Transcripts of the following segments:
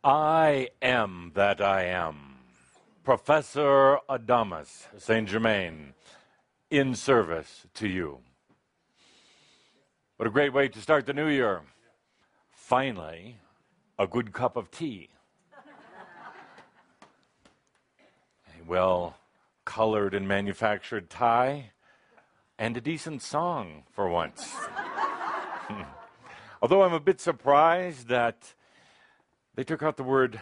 I am that I am. Professor Adamus Saint Germain, in service to you. What a great way to start the new year. Finally, a good cup of tea. A well-colored and manufactured tie, and a decent song for once. Although I'm a bit surprised that they took out the word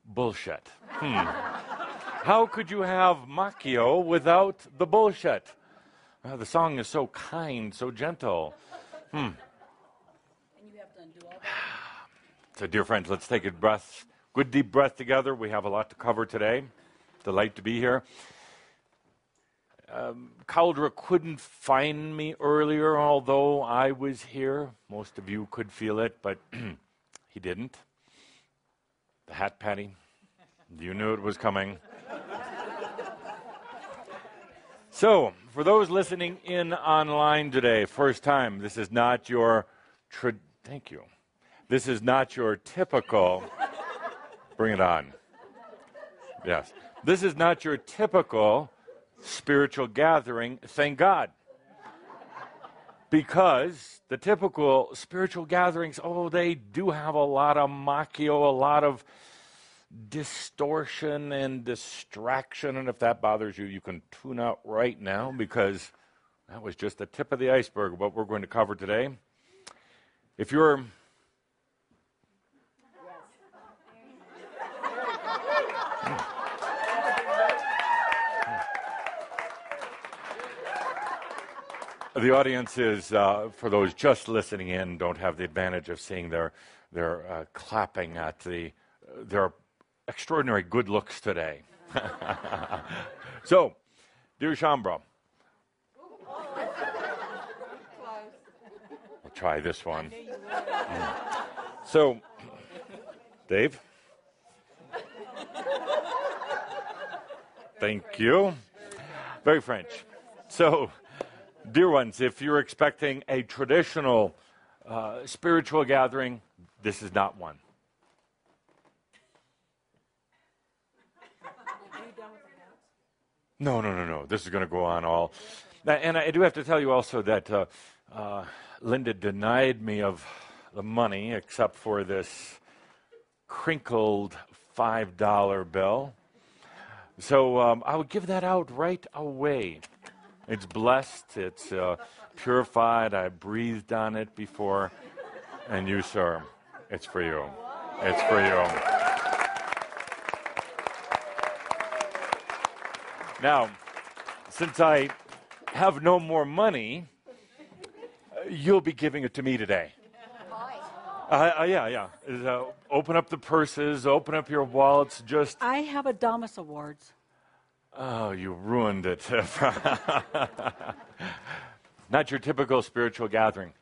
bullshit. How could you have macchio without the bullshit? The song is so kind, so gentle. And you have to undo all that? So, dear friends, let's take a good deep breath together. We have a lot to cover today. Delight to be here. Caldra couldn't find me earlier, although I was here. Most of you could feel it, but he didn't. The hat patty. You knew it was coming. So, for those listening in online today, first time, this is not your thank you. This is not your typical bring it on. Yes. This is not your typical spiritual gathering, thank God. Because the typical spiritual gatherings, they do have a lot of macchio, a lot of distortion and distraction. And if that bothers you, you can tune out right now, because that was just the tip of the iceberg of what we're going to cover today. If you're the audience is, for those just listening in, don't have the advantage of seeing their clapping at their extraordinary good looks today. So, dear Shambra, we'll try this one. So, Dave, thank you. Very French. So, dear ones, if you're expecting a traditional spiritual gathering, this is not one. No. This is going to go on all. And I do have to tell you also that Linda denied me of the money except for this crinkled $5 bill. So I would give that out right away. It's blessed, it's purified, I breathed on it before. And you, sir, it's for you. It's for you. Now, since I have no more money, you'll be giving it to me today. Yeah. Open up the purses, open up your wallets, just... I have Adamus Awards. Oh, you ruined it. Not your typical spiritual gathering.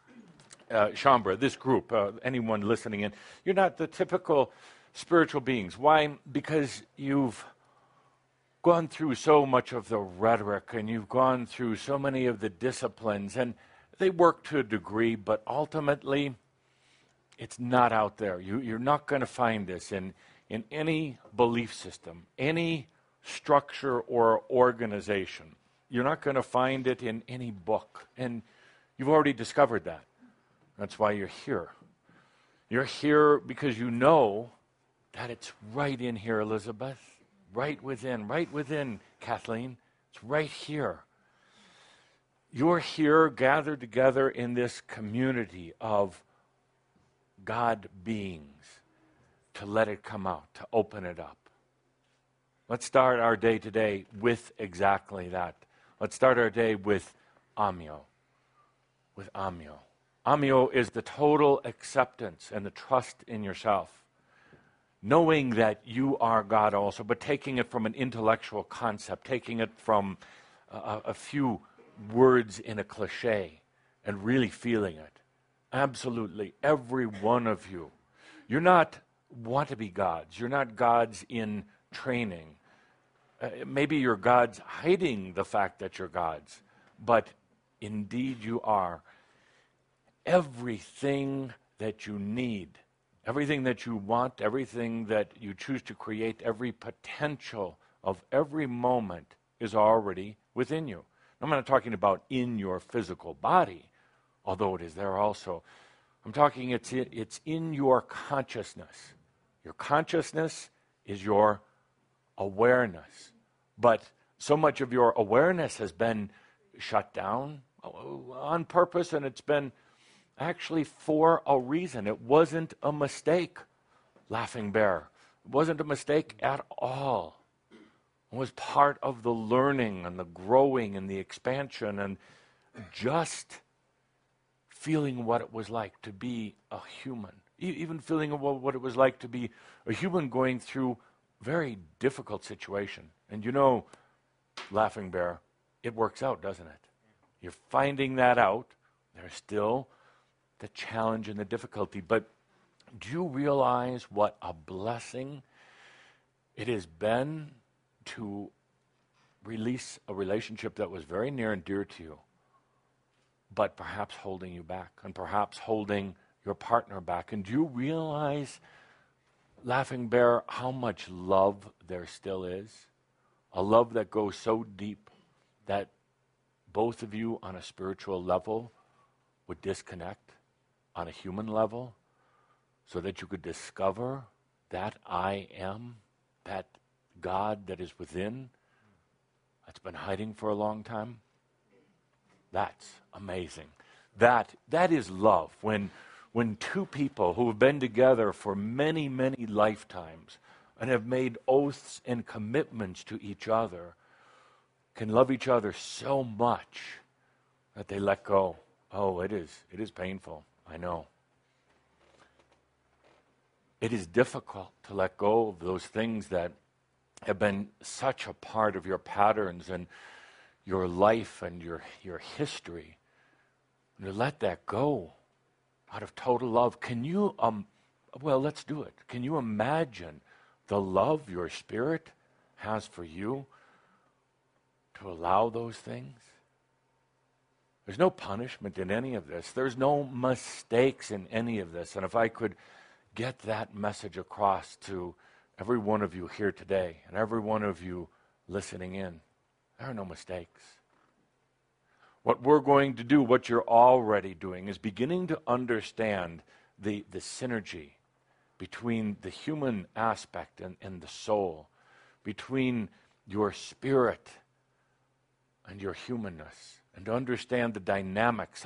Shambra, this group, anyone listening in, you're not the typical spiritual beings. Why? Because you've gone through so much of the rhetoric, and you've gone through so many of the disciplines, and they work to a degree, but ultimately, it's not out there. You're not going to find this in any belief system, any structure or organization. You're not going to find it in any book, and you've already discovered that. That's why you're here. You're here because you know that it's right in here, Elizabeth. Right within, Kathleen. It's right here. You're here gathered together in this community of God beings to let it come out, to open it up. Let's start our day today with exactly that. Let's start our day with amio. With amio. Amio is the total acceptance and the trust in yourself. Knowing that you are God also, but taking it from an intellectual concept, taking it from a few words in a cliche, and really feeling it. Absolutely, every one of you. You're not want-to-be gods. You're not gods in training. Maybe you're gods hiding the fact that you're gods, but indeed you are. Everything that you need Everything that you want, everything that you choose to create, every potential of every moment is already within you. I'm not talking about in your physical body, although it is there also. I'm talking it's in your consciousness. Your consciousness is your awareness. But so much of your awareness has been shut down on purpose, and it's been actually for a reason. It wasn't a mistake, Laughing Bear. It wasn't a mistake at all. It was part of the learning and the growing and the expansion and just feeling what it was like to be a human. Even feeling what it was like to be a human going through a very difficult situation. And you know, Laughing Bear, it works out, doesn't it? You're finding that out. There's still the challenge and the difficulty. But do you realize what a blessing it has been to release a relationship that was very near and dear to you, but perhaps holding you back, and perhaps holding your partner back? And do you realize, Laughing Bear, how much love there still is? A love that goes so deep that both of you on a spiritual level would disconnect on a human level so that you could discover that I am, that God that is within, that's been hiding for a long time. That's amazing. That is love. When two people who have been together for many, many lifetimes and have made oaths and commitments to each other can love each other so much that they let go. Oh, it is painful. I know. It is difficult to let go of those things that have been such a part of your patterns and your life and your history. And to let that go out of total love. Can you, well, let's do it. Can you imagine the love your spirit has for you to allow those things? There's no punishment in any of this. There's no mistakes in any of this. And if I could get that message across to every one of you here today and every one of you listening in, there are no mistakes. What we're going to do, what you're already doing, is beginning to understand the synergy between the human aspect and the soul, between your spirit and your humanness, and to understand the dynamics,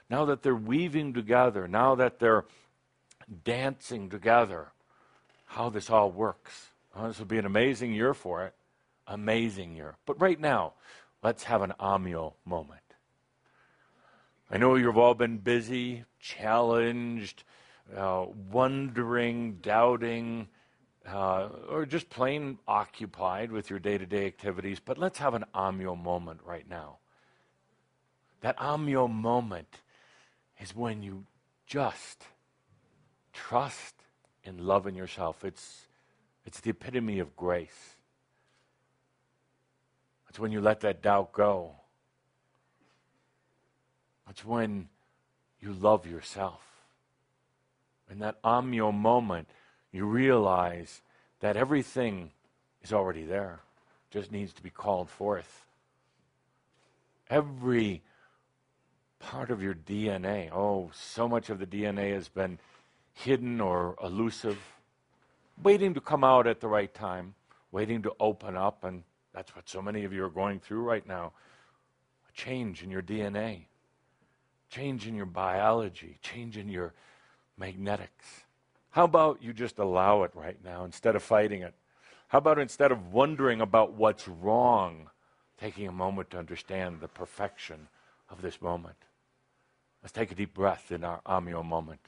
now that they're weaving together, now that they're dancing together, how this all works. This will be an amazing year for it. Amazing year. But right now, let's have an Amyo moment. I know you've all been busy, challenged, wondering, doubting, or just plain occupied with your day-to-day activities, but let's have an Amyo moment right now. That Amyo moment is when you just trust and love in yourself. It's the epitome of grace. It's when you let that doubt go. It's when you love yourself. In that Amyo moment, you realize that everything is already there. Just needs to be called forth. Every part of your DNA, so much of the DNA has been hidden or elusive, waiting to come out at the right time, waiting to open up, and that's what so many of you are going through right now. A change in your DNA, change in your biology, change in your magnetics. How about you just allow it right now instead of fighting it? How about instead of wondering about what's wrong, taking a moment to understand the perfection of this moment? Let's take a deep breath in our Amyo moment.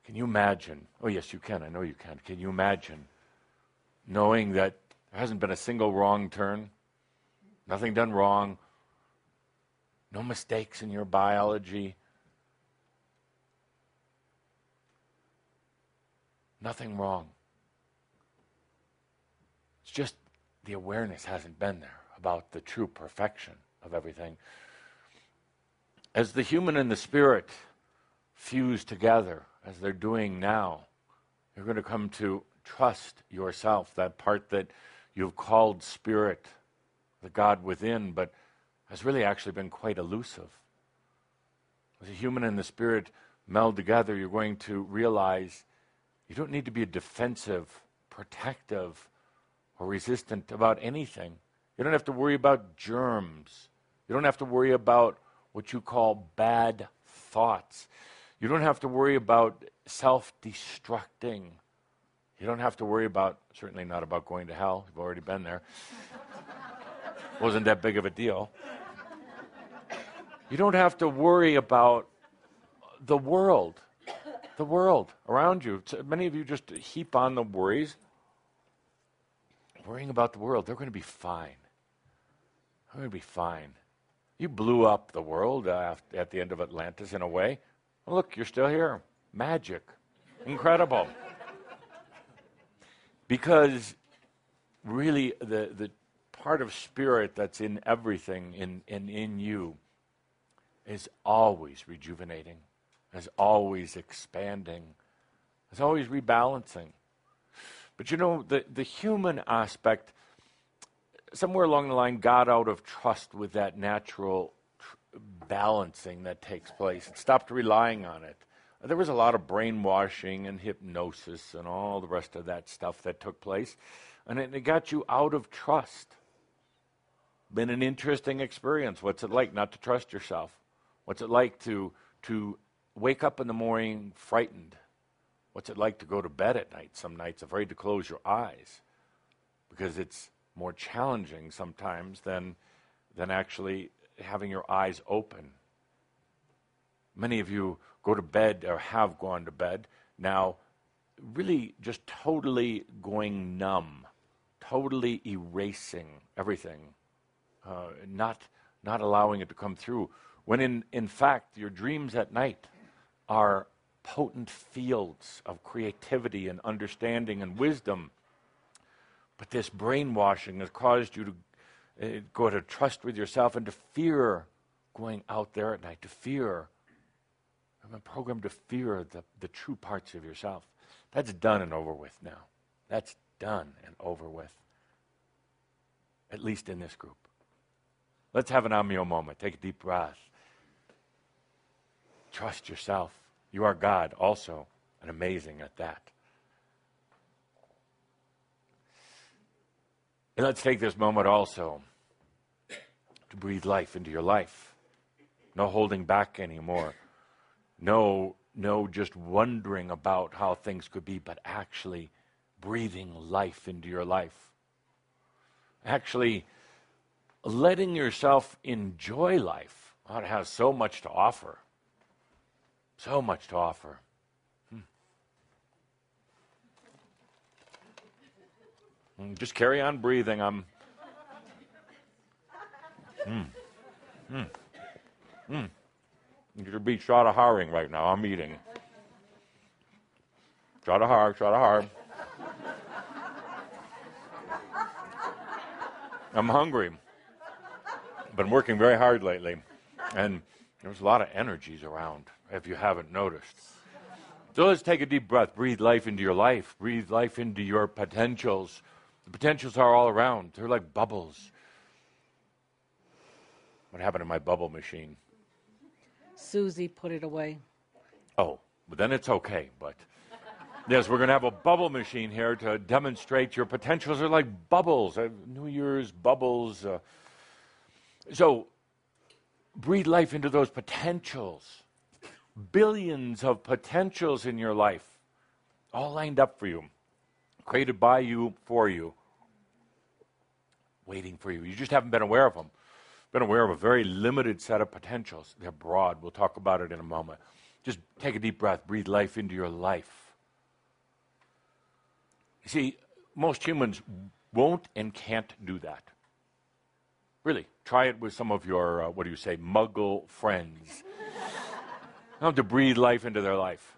Can you imagine? Oh, yes, you can. I know you can. Can you imagine knowing that there hasn't been a single wrong turn, nothing done wrong, no mistakes in your biology, nothing wrong. It's just the awareness hasn't been there about the true perfection of everything. As the human and the spirit fuse together, as they're doing now, you're going to come to trust yourself, that part that you've called spirit, the God within, but has really actually been quite elusive. As the human and the spirit meld together, you're going to realize you don't need to be defensive, protective, or resistant about anything. You don't have to worry about germs. You don't have to worry about what you call bad thoughts. You don't have to worry about self-destructing. You don't have to worry about, certainly not about going to hell. You've already been there. Wasn't that big of a deal. You don't have to worry about the world around you. So many of you just heap on the worries. Worrying about the world, they're going to be fine. They're going to be fine. You blew up the world at the end of Atlantis in a way. Well, look, you're still here. Magic. Incredible. Because really the part of spirit that's in everything, in you, is always rejuvenating, is always expanding, is always rebalancing. But you know, the human aspect, somewhere along the line, got out of trust with that natural balancing that takes place. It stopped relying on it. There was a lot of brainwashing and hypnosis and all the rest of that stuff that took place. And it got you out of trust. Been an interesting experience. What's it like not to trust yourself? What's it like to wake up in the morning frightened? What's it like to go to bed at night, some nights afraid to close your eyes? Because it's more challenging sometimes than actually having your eyes open. Many of you go to bed or have gone to bed now really just totally going numb, totally erasing everything, not allowing it to come through. When in fact your dreams at night are potent fields of creativity and understanding and wisdom. But this brainwashing has caused you to go to trust with yourself and to fear going out there at night, to fear. I'm a programmed to fear the true parts of yourself. That's done and over with now. That's done and over with. At least in this group. Let's have an amio moment. Take a deep breath. Trust yourself. You are God also, and amazing at that. And let's take this moment also to breathe life into your life. No holding back anymore. No just wondering about how things could be, but actually breathing life into your life. Actually letting yourself enjoy life. Oh, it has so much to offer. So much to offer. Just carry on breathing. You should be shot of herring right now. I'm eating. Shot of hard. I'm hungry. Been working very hard lately. And there's a lot of energies around, if you haven't noticed. So let's take a deep breath. Breathe life into your life. Breathe life into your potentials. The potentials are all around. They're like bubbles. What happened to my bubble machine? Susie put it away. Oh, but then it's okay. But yes, we're going to have a bubble machine here to demonstrate your potentials are like bubbles. New Year's bubbles. So breathe life into those potentials. Billions of potentials in your life, all lined up for you, created by you, for you, waiting for you. You just haven't been aware of them. Been aware of a very limited set of potentials. They're broad. We'll talk about it in a moment. Just take a deep breath. Breathe life into your life. You see, most humans won't and can't do that. Really, try it with some of your, muggle friends. How to breathe life into their life.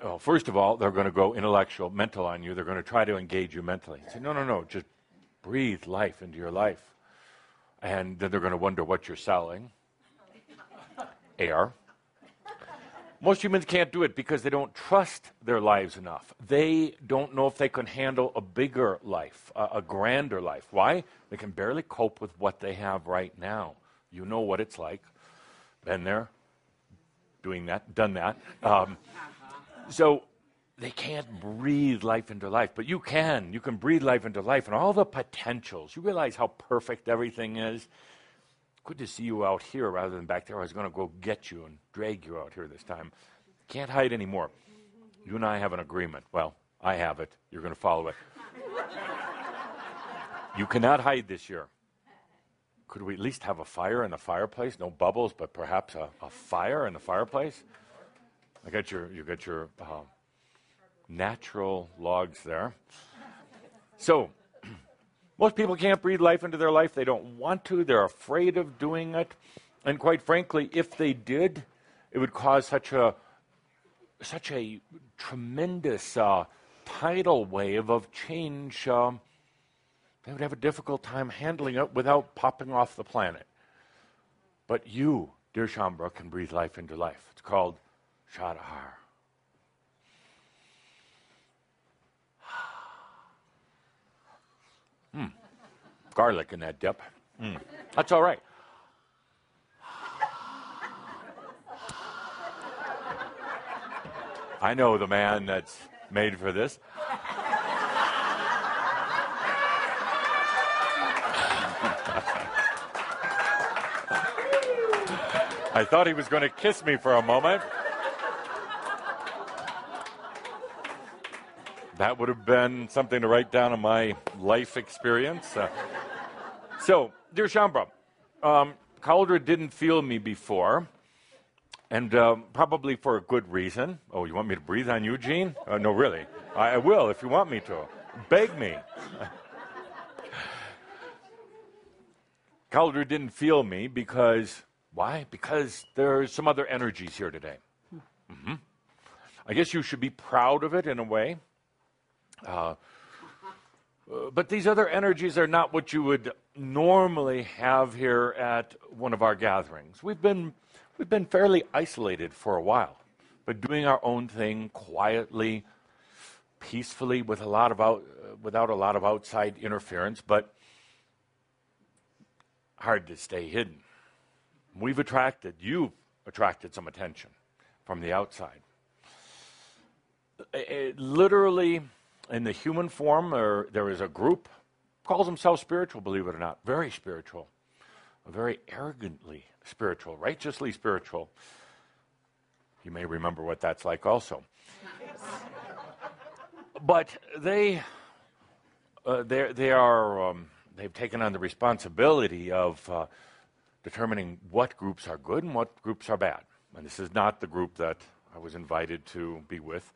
Oh, first of all, they're going to go intellectual, mental on you. They're going to try to engage you mentally. Say, no, just breathe life into your life. and then they're going to wonder what you're selling. Air. Most humans can't do it because they don't trust their lives enough. They don't know if they can handle a bigger life, a grander life. Why? They can barely cope with what they have right now. You know what it's like. Been there, doing that, done that. So they can't breathe life into life, but you can. You can breathe life into life and all the potentials. You realize how perfect everything is. Good to see you out here rather than back there. I was going to go get you and drag you out here this time. Can't hide anymore. You and I have an agreement. Well, I have it. You're going to follow it. You cannot hide this year. Could we at least have a fire in the fireplace? No bubbles, but perhaps a fire in the fireplace? You got your natural logs there. So, most people can't breathe life into their life. They don't want to. They're afraid of doing it. And quite frankly, if they did, it would cause such a tremendous tidal wave of change. They would have a difficult time handling it without popping off the planet. But you, dear Shambra, can breathe life into life. It's called Shadahar. Garlic in that dip. That's all right. I know the man that's made for this. I thought he was going to kiss me for a moment. That would have been something to write down in my life experience. So, dear Shambra, Cauldre didn't feel me before, and probably for a good reason. Oh, you want me to breathe on you, Gene? No, really. I will if you want me to. Beg me. Cauldre didn't feel me because, why? Because there's some other energies here today. I guess you should be proud of it in a way. But these other energies are not what you would normally have here at one of our gatherings. We've been fairly isolated for a while, but doing our own thing quietly, peacefully, without a lot of outside interference, but hard to stay hidden. You've attracted some attention from the outside. Literally, in the human form, there is a group, calls themselves spiritual, believe it or not, very spiritual, very arrogantly spiritual, righteously spiritual. You may remember what that's like also. But they've taken on the responsibility of determining what groups are good and what groups are bad. And this is not the group that I was invited to be with,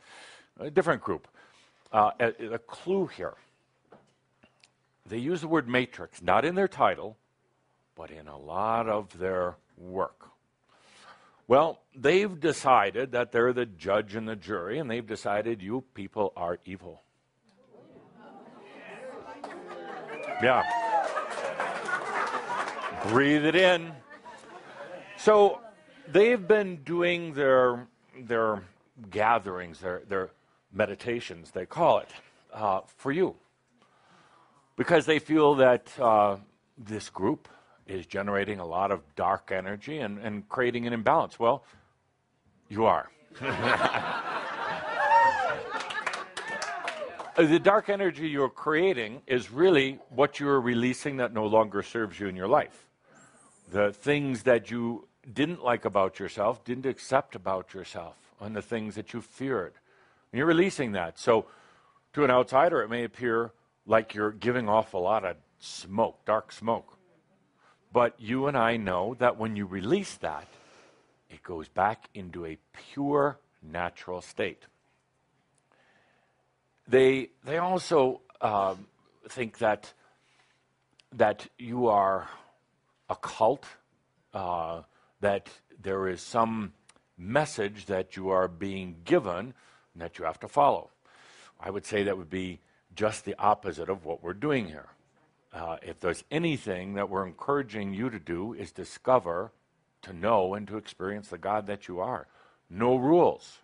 a different group. A clue here. They use the word matrix, not in their title, but in a lot of their work. Well, they've decided that they're the judge and the jury, and they've decided you people are evil. Yeah. Breathe it in. So they've been doing their gatherings, their meditations, they call it, for you. Because they feel that this group is generating a lot of dark energy and creating an imbalance. Well, you are. The dark energy you're creating is really what you're releasing that no longer serves you in your life. The things that you didn't like about yourself, didn't accept about yourself, and the things that you feared. And you're releasing that. So to an outsider, it may appear like you're giving off a lot of smoke, dark smoke. But you and I know that when you release that, it goes back into a pure, natural state. They also think that you are a cult, that there is some message that you are being given and that you have to follow. I would say that would be just the opposite of what we're doing here. if there's anything that we're encouraging you to do is discover, to know, and to experience the God that you are. No rules.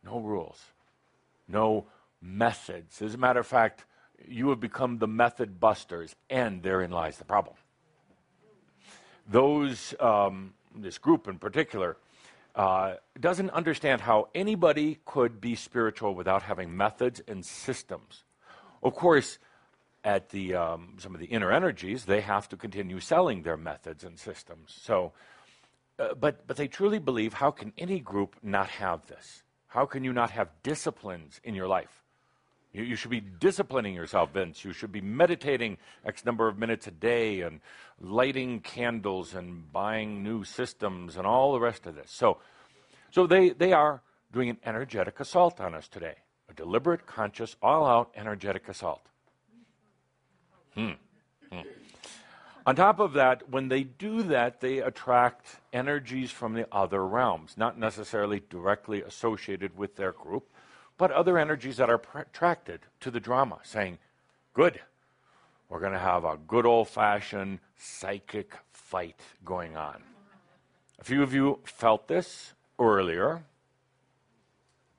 No rules. No methods. As a matter of fact, you have become the method busters, and therein lies the problem. This group in particular, doesn't understand how anybody could be spiritual without having methods and systems. Of course, at some of the inner energies, they have to continue selling their methods and systems. So, but they truly believe, how can any group not have this? How can you not have disciplines in your life? You should be disciplining yourself, Vince. You should be meditating X number of minutes a day and lighting candles and buying new systems and all the rest of this. So they are doing an energetic assault on us today. A deliberate, conscious, all-out energetic assault. On top of that, when they do that, they attract energies from the other realms, not necessarily directly associated with their group, but other energies that are attracted to the drama, saying, good, we're going to have a good old-fashioned psychic fight going on. A few of you felt this earlier,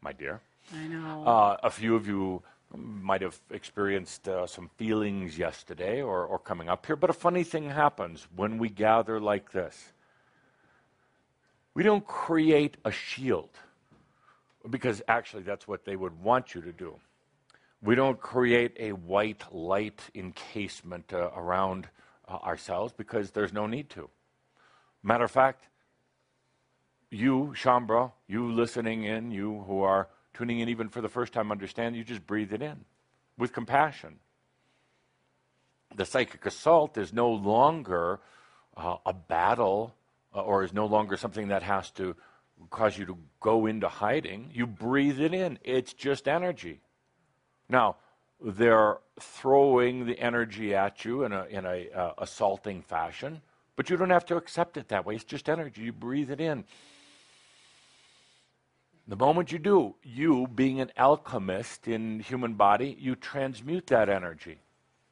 my dear. I know. A few of you might have experienced some feelings yesterday or coming up here, but a funny thing happens when we gather like this. We don't create a shield, because actually that's what they would want you to do. We don't create a white light encasement around ourselves, because there's no need to. Matter of fact, you, Shambra, you listening in, you who are tuning in even for the first time, understand, you just breathe it in with compassion. The psychic assault is no longer a battle or is no longer something that has to cause you to go into hiding. You breathe it in. It's just energy. Now, they're throwing the energy at you in a assaulting fashion, but you don't have to accept it that way. It's just energy. You breathe it in. The moment you do, you, being an alchemist in human body, you transmute that energy.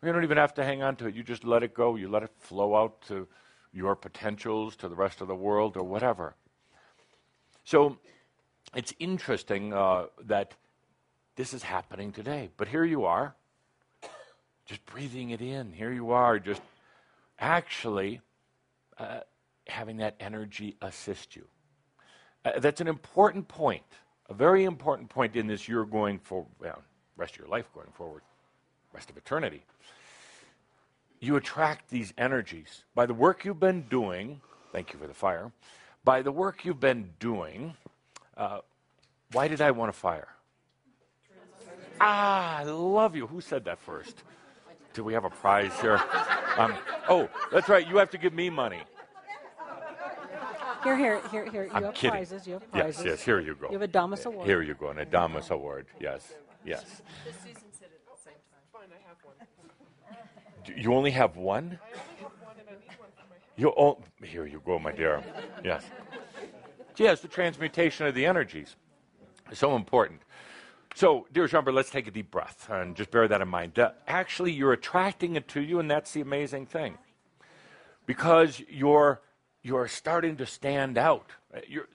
You don't even have to hang on to it. You just let it go. You let it flow out to your potentials, to the rest of the world, or whatever. So it's interesting that this is happening today. But here you are, just breathing it in. Here you are, just actually having that energy assist you. That's an important point, a very important point in this. You're going for, well, rest of your life going forward, rest of eternity. You attract these energies by the work you've been doing. Thank you for the fire. By the work you've been doing. Why did I want to fire? I love you. Who said that first? Do we have a prize here? Oh, that's right. You have to give me money. Here. You I'm have kidding. prizes. You have prizes. Yes, here you go. You have a Damas Award. Here you go, an Adamus Award. Yes. Susan said it at the same time. Fine, I have one. You only have one? I only have one, and I need one for my house. Here you go, my dear. Yes. Yes, the transmutation of the energies is so important. So, dear Jean, let's take a deep breath and just bear that in mind. Actually, you're attracting it to you, and that's the amazing thing. Because you're starting to stand out.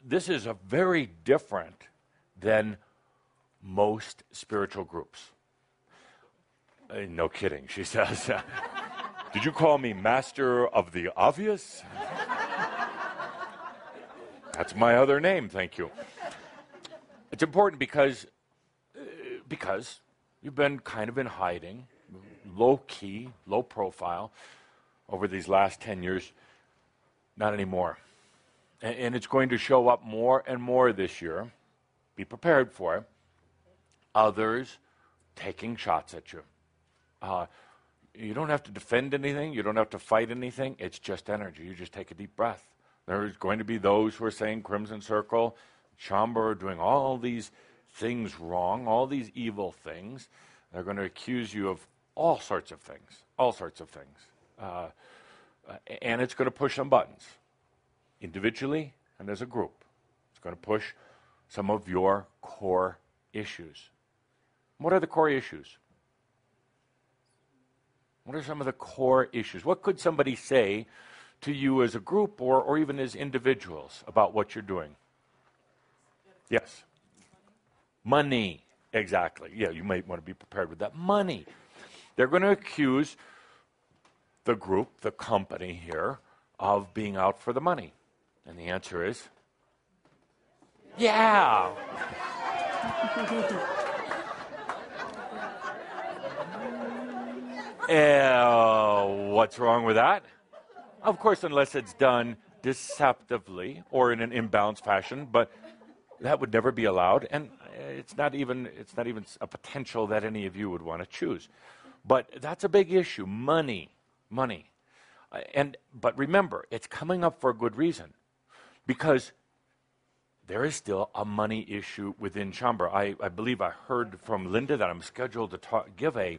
This is a very different than most spiritual groups. No kidding, she says. Did you call me master of the obvious? That's my other name, thank you. It's important because you've been kind of in hiding, low-key, low profile, over these last 10 years. Not anymore. And it's going to show up more and more this year. Be prepared for it. Others taking shots at you. You don't have to defend anything. You don't have to fight anything. It's just energy. You just take a deep breath. There's going to be those who are saying Crimson Circle, Chamber are doing all these things wrong, all these evil things. They're going to accuse you of all sorts of things, and it's going to push some buttons, individually and as a group. It's going to push some of your core issues. What are the core issues? What are some of the core issues? What could somebody say to you as a group or even as individuals about what you're doing? Yes. Money. Exactly. Yeah, you might want to be prepared with that. Money. They're going to accuse the group, the company here, of being out for the money. And the answer is, yeah. What's wrong with that? Of course, unless it's done deceptively or in an imbalanced fashion, but that would never be allowed, and it's not even a potential that any of you would want to choose. But that's a big issue, money. But remember, it's coming up for a good reason, because there is still a money issue within Shaumbra. I believe I heard from Linda that I'm scheduled to give a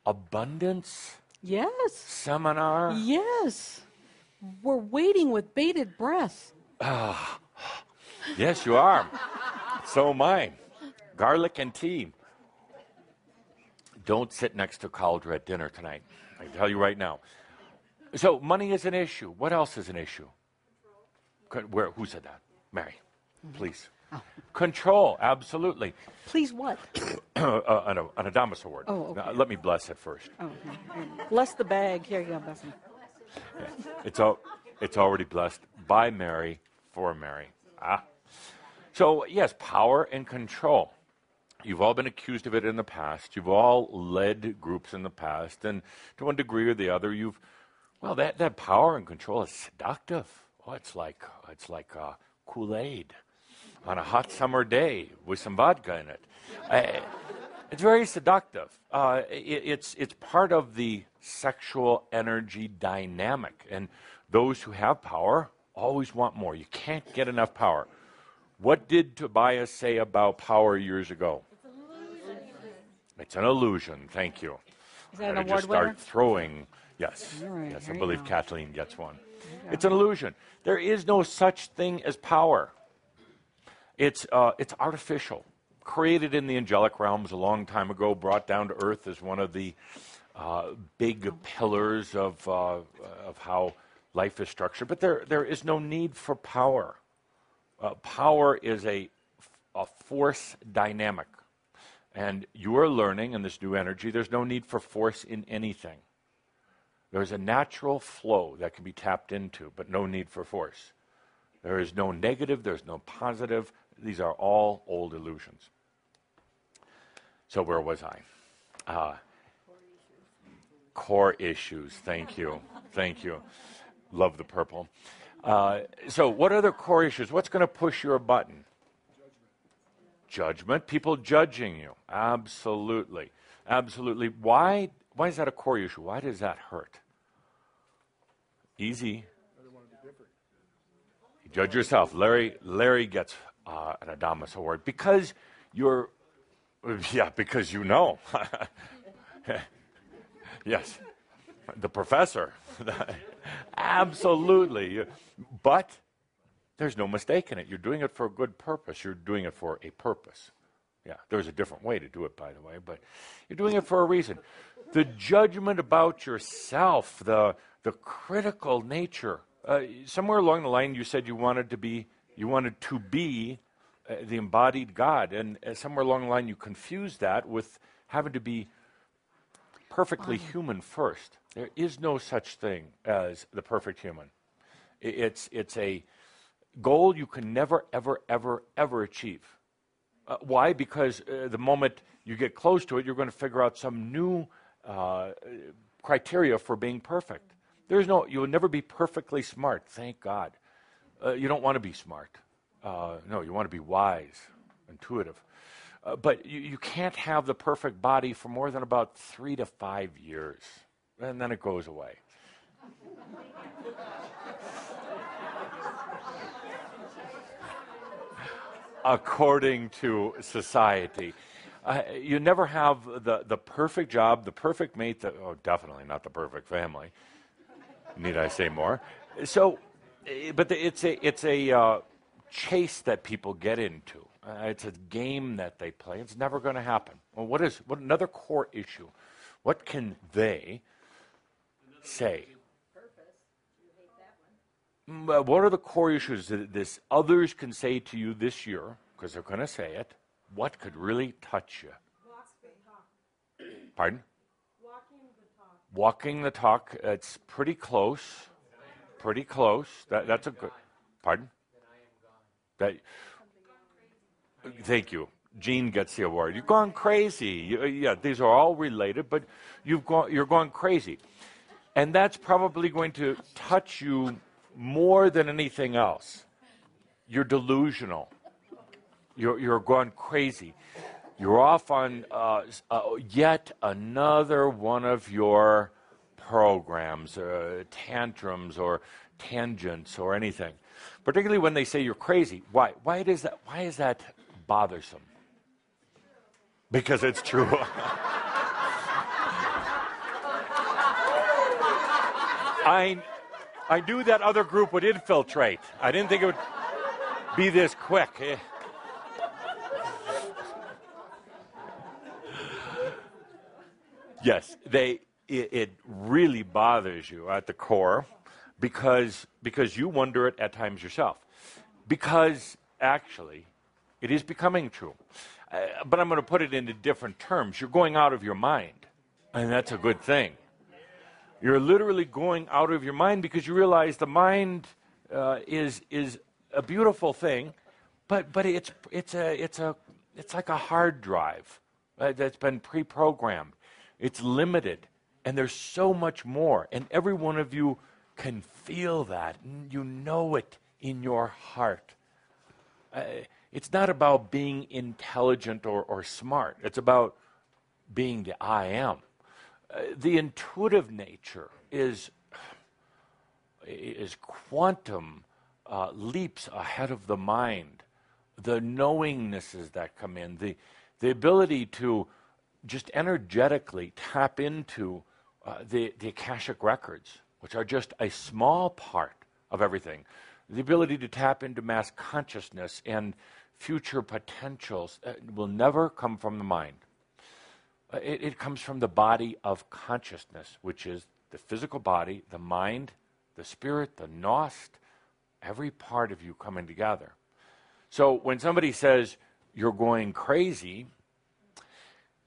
abundance Yes. seminar. Yes. We're waiting with bated breath. Yes, you are. So am I. Garlic and tea. Don't sit next to Cauldre at dinner tonight. I can tell you right now. So money is an issue. What else is an issue? Who said that? Mary, please. Oh. Control, absolutely. Please what? An Adamus Award. Oh, okay. Now, let me bless it first. Oh, okay. Bless the bag. Here you go, Bessie. Yeah. It's already blessed by Mary for Mary. So, yes, power and control. You've all been accused of it in the past. You've all led groups in the past. And to one degree or the other, that power and control is seductive. Oh, it's like Kool-Aid on a hot summer day with some vodka in it. It's very seductive. It's part of the sexual energy dynamic. And those who have power always want more. You can't get enough power. What did Tobias say about power years ago? It's an illusion. Thank you. Is that an award just start winner? Throwing. Yes. All right, Yes, here I you believe go. Kathleen gets one. It's an illusion. There is no such thing as power. It's artificial, created in the angelic realms a long time ago, brought down to earth as one of the big pillars of how life is structured. But there is no need for power. Power is a force dynamic. And you are learning in this new energy, there's no need for force in anything. There's a natural flow that can be tapped into, but no need for force. There is no negative, there's no positive. These are all old illusions. So where was I? Core issues. Thank you. Thank you. Love the purple. So what are the core issues? What's going to push your button? Judgment. People judging you. Absolutely. Absolutely. Why is that a core issue? Why does that hurt? Easy. You judge yourself. Larry gets an Adamus Award because because you know. Yes. The professor. Absolutely. But there's no mistake in it. You're doing it for a good purpose. You're doing it for a purpose. Yeah, there's a different way to do it, by the way, but you're doing it for a reason. The judgment about yourself, the critical nature. Somewhere along the line, you said you wanted to be the embodied God, and somewhere along the line, you confused that with having to be perfectly human first. There is no such thing as the perfect human. It's a goal you can never, ever, ever, ever achieve. Why? Because the moment you get close to it, you're going to figure out some new criteria for being perfect. You will never be perfectly smart, thank God. You don't want to be smart. No, you want to be wise, intuitive. But you can't have the perfect body for more than about 3 to 5 years, and then it goes away. According to society. You never have the perfect job, the perfect mate, definitely not the perfect family. Need I say more? So, but it's a chase that people get into. It's a game that they play. It's never going to happen. Well, what another core issue? What can they say? Purpose, you hate that one. What are the core issues that this others can say to you this year, because they're going to say it? What could really touch you? Pardon? Walking the talk. It's pretty close. Pretty close. That's a good. Pardon? That. Thank you. Gene gets the award. You've gone crazy. Yeah, these are all related, but you're going crazy, and that's probably going to touch you more than anything else. You're delusional. You're going crazy. You're off on yet another one of your programs, tantrums or tangents or anything. Particularly when they say you're crazy. Why? Why is that bothersome? Because it's true. I knew that other group would infiltrate. I didn't think it would be this quick. Yes, it really bothers you at the core because you wonder it at times yourself. Because actually, it is becoming true. But I'm going to put it into different terms. You're going out of your mind, and that's a good thing. You're literally going out of your mind because you realize the mind is a beautiful thing, but it's like a hard drive that's been pre-programmed. It's limited, and there's so much more. And every one of you can feel that. You know it in your heart. It's not about being intelligent or smart. It's about being the I am. The intuitive nature is quantum leaps ahead of the mind. The knowingnesses that come in, the ability to just energetically tap into the Akashic records, which are just a small part of everything. The ability to tap into mass consciousness and future potentials will never come from the mind. It comes from the body of consciousness, which is the physical body, the mind, the spirit, the Nost, every part of you coming together. So when somebody says you're going crazy,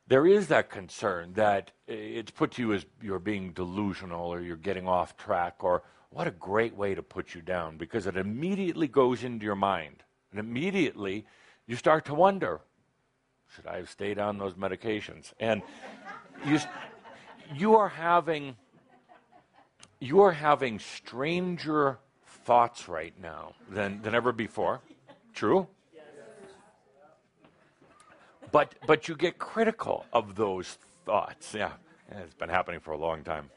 there is that concern that it's put to you as you're being delusional or you're getting off track, or what a great way to put you down, because it immediately goes into your mind. And immediately you start to wonder, should I have stayed on those medications? And you are having stranger thoughts right now than ever before. True? But you get critical of those thoughts. Yeah, it's been happening for a long time.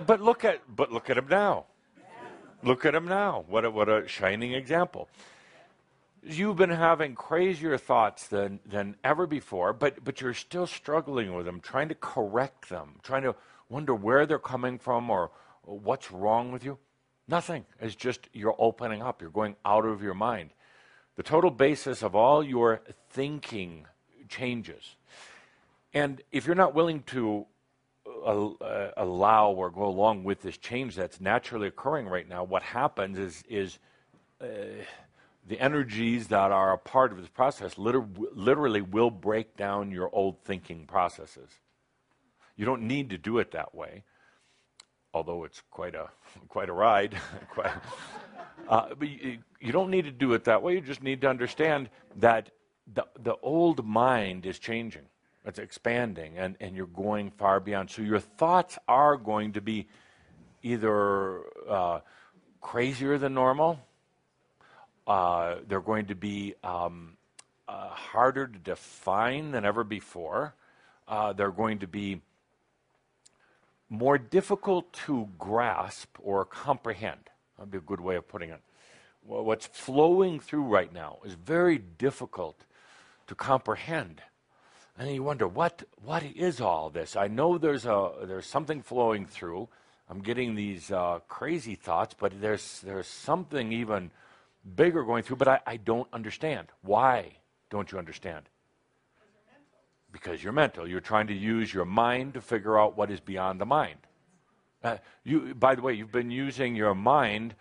But look at him now. Look at him now. What a shining example. You've been having crazier thoughts than ever before, but you're still struggling with them, trying to correct them, trying to wonder where they're coming from or what's wrong with you. Nothing. It's just you're opening up. You're going out of your mind. The total basis of all your thinking changes. And if you're not willing to allow or go along with this change that's naturally occurring right now, what happens is the energies that are a part of this process literally will break down your old thinking processes. You don't need to do it that way, although it's quite a ride. But you don't need to do it that way. You just need to understand that the old mind is changing. It's expanding, and you're going far beyond. So your thoughts are going to be either crazier than normal. They're going to be harder to define than ever before. They're going to be more difficult to grasp or comprehend. That'd be a good way of putting it. Well, what's flowing through right now is very difficult to comprehend. And you wonder, what is all this? I know there's something flowing through. I'm getting these crazy thoughts, but there's something even bigger going through, but I don't understand. Why don't you understand? Because you're mental. You're trying to use your mind to figure out what is beyond the mind. By the way, you've been using your mind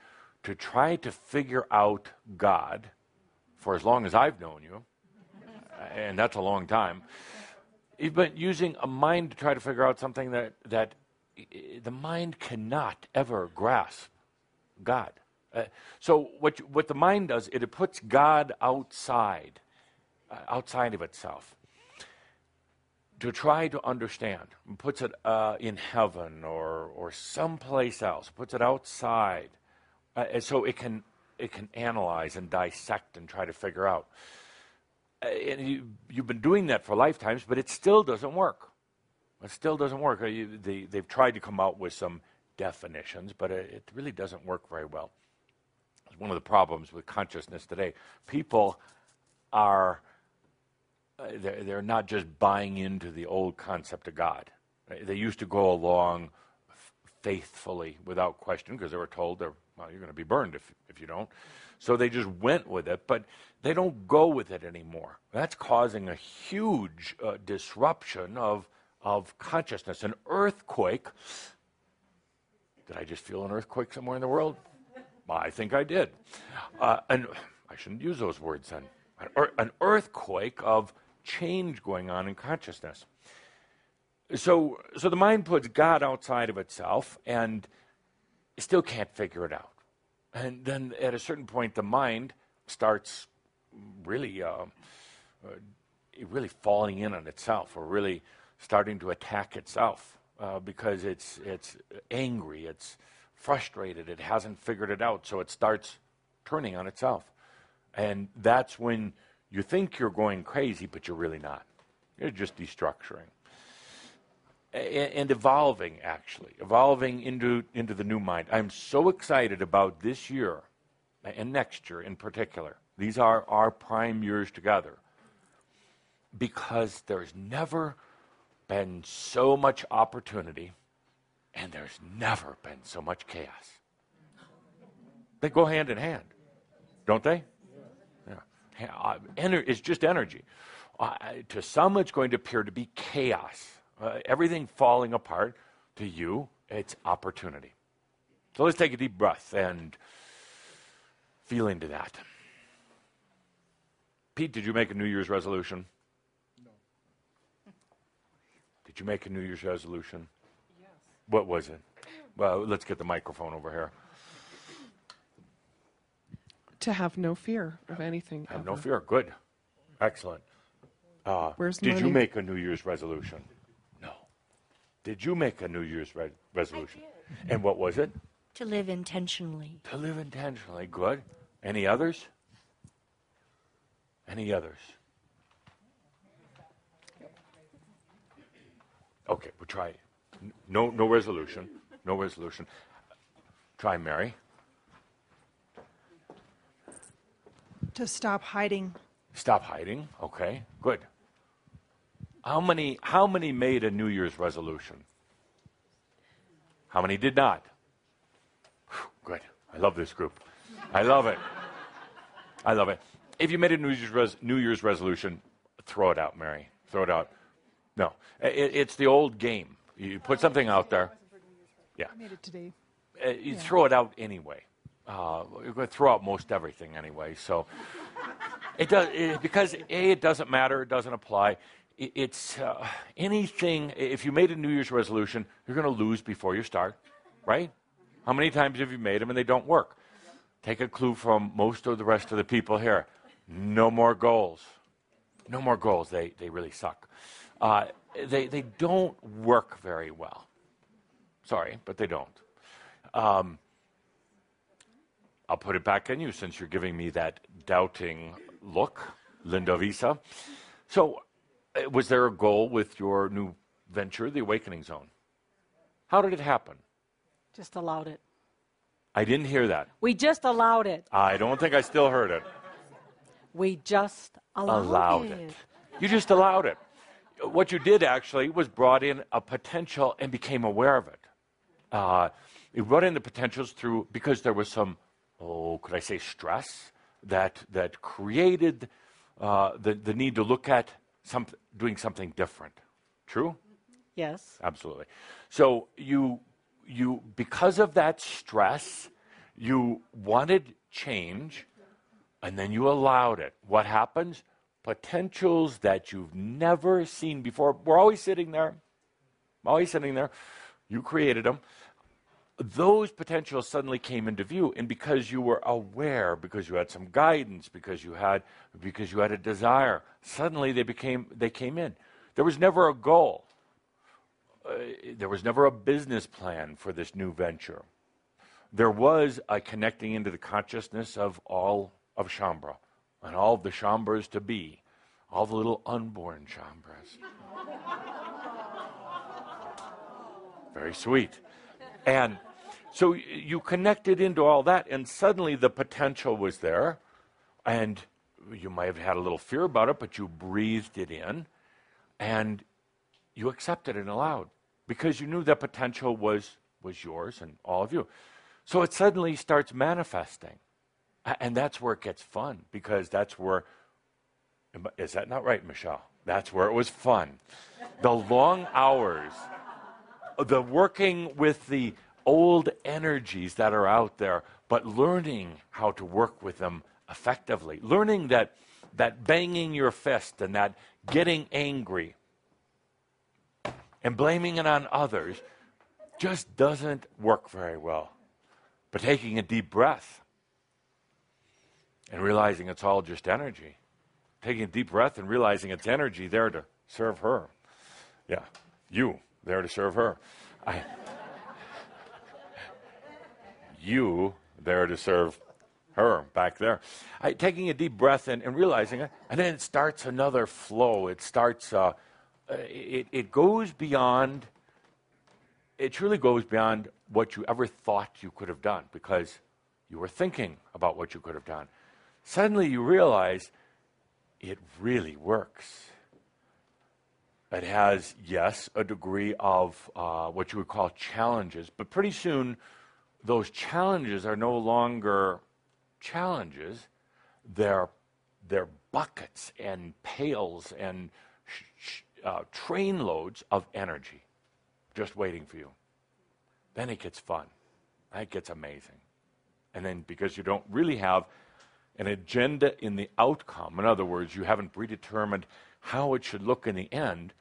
to try to figure out God for as long as I've known you, and that's a long time. You've been using a mind to try to figure out something that the mind cannot ever grasp, God. So what the mind does, it puts God outside of itself to try to understand. It puts it in heaven or someplace else. Puts it outside, so it can analyze and dissect and try to figure out. And you've been doing that for lifetimes, but it still doesn't work. It still doesn't work. They've tried to come out with some definitions, but it really doesn't work very well. It's one of the problems with consciousness today. People are, they're not just buying into the old concept of God. They used to go along faithfully without question because they were told, you're going to be burned if you don't. So they just went with it, but they don't go with it anymore. That's causing a huge disruption of consciousness. An earthquake. Did I just feel an earthquake somewhere in the world? I think I did. And I shouldn't use those words then. An earthquake of change going on in consciousness. So the mind puts God outside of itself and still can't figure it out. And then at a certain point, the mind starts really falling in on itself, or really starting to attack itself because it's angry, it's frustrated, it hasn't figured it out, so it starts turning on itself. And that's when you think you're going crazy, but you're really not. You're just destructuring. And evolving into the new mind. I'm so excited about this year and next year in particular. These are our prime years together because there's never been so much opportunity and there's never been so much chaos. They go hand in hand, don't they? Yeah. It's just energy. To some, it's going to appear to be chaos. Everything falling apart. To you, it's opportunity. So let's take a deep breath and feel into that. Pete, did you make a New Year's resolution? No. Did you make a New Year's resolution? Yes. What was it? Well, let's get the microphone over here. To have no fear of anything. Have no fear. Good. Excellent. Where's did money? you make a New Year's resolution? No. Did you make a New Year's resolution? I did. And what was it? To live intentionally. To live intentionally. Good. Any others? Any others? Okay, we'll try. No resolution. No resolution. Try Mary. To stop hiding. Stop hiding. Okay, good. How many made a New Year's resolution? How many did not? Whew, good. I love this group. I love it. I love it. If you made a New Year's resolution, throw it out, Mary. Throw it out. No, it's the old game. You put something out there. Yeah. I made it today. You throw it out anyway. You're going to throw out most everything anyway. So it does because it doesn't matter. It doesn't apply. It's anything. If you made a New Year's resolution, you're going to lose before you start, right? How many times have you made them and they don't work? Take a clue from most of the rest of the people here. No more goals. No more goals. They really suck. They don't work very well. Sorry, but they don't. I'll put it back on you since you're giving me that doubting look, Linda Visa. So, was there a goal with your new venture, the Awakening Zone? How did it happen? Just allowed it. I didn't hear that. We just allowed it. I don't think I still heard it. We just allowed it. You just allowed it. What you did actually was brought in a potential and became aware of it. You brought in the potentials because there was some, could I say stress that created the need to look at doing something different. True? Yes. Absolutely. So you because of that stress, you wanted change, and then you allowed it. What happens? Potentials that you've never seen before. We're always sitting there. Always sitting there. You created them. Those potentials suddenly came into view, and because you were aware, because you had some guidance, because you had a desire, suddenly they came in. There was never a goal. There was never a business plan for this new venture. There was a connecting into the consciousness of all of Shaumbra and all of the Shaumbras to be, all the little unborn Shaumbras. Very sweet. And so you connected into all that, and suddenly the potential was there, and you might have had a little fear about it, but you breathed it in, and you accepted it and allowed, because you knew that potential was yours and all of you. So it suddenly starts manifesting, and that's where it gets fun, because that's where, is that not right, Michelle? That's where it was fun. The long hours, the working with the old energies that are out there, but learning how to work with them effectively. Learning that banging your fist and that getting angry and blaming it on others just doesn't work very well. But taking a deep breath and realizing it's all just energy. Taking a deep breath and realizing it's energy there to serve her. Yeah, you there to serve her. You there to serve her back there. Taking a deep breath and realizing it, and then it starts another flow. It starts, it goes beyond, it truly goes beyond what you ever thought you could have done, because you were thinking about what you could have done. Suddenly you realize it really works. It has, yes, a degree of what you would call challenges, but pretty soon those challenges are no longer challenges. They're buckets and pails and train loads of energy just waiting for you. Then it gets fun. It gets amazing. And then because you don't really have an agenda in the outcome, in other words, you haven't predetermined how it should look in the end,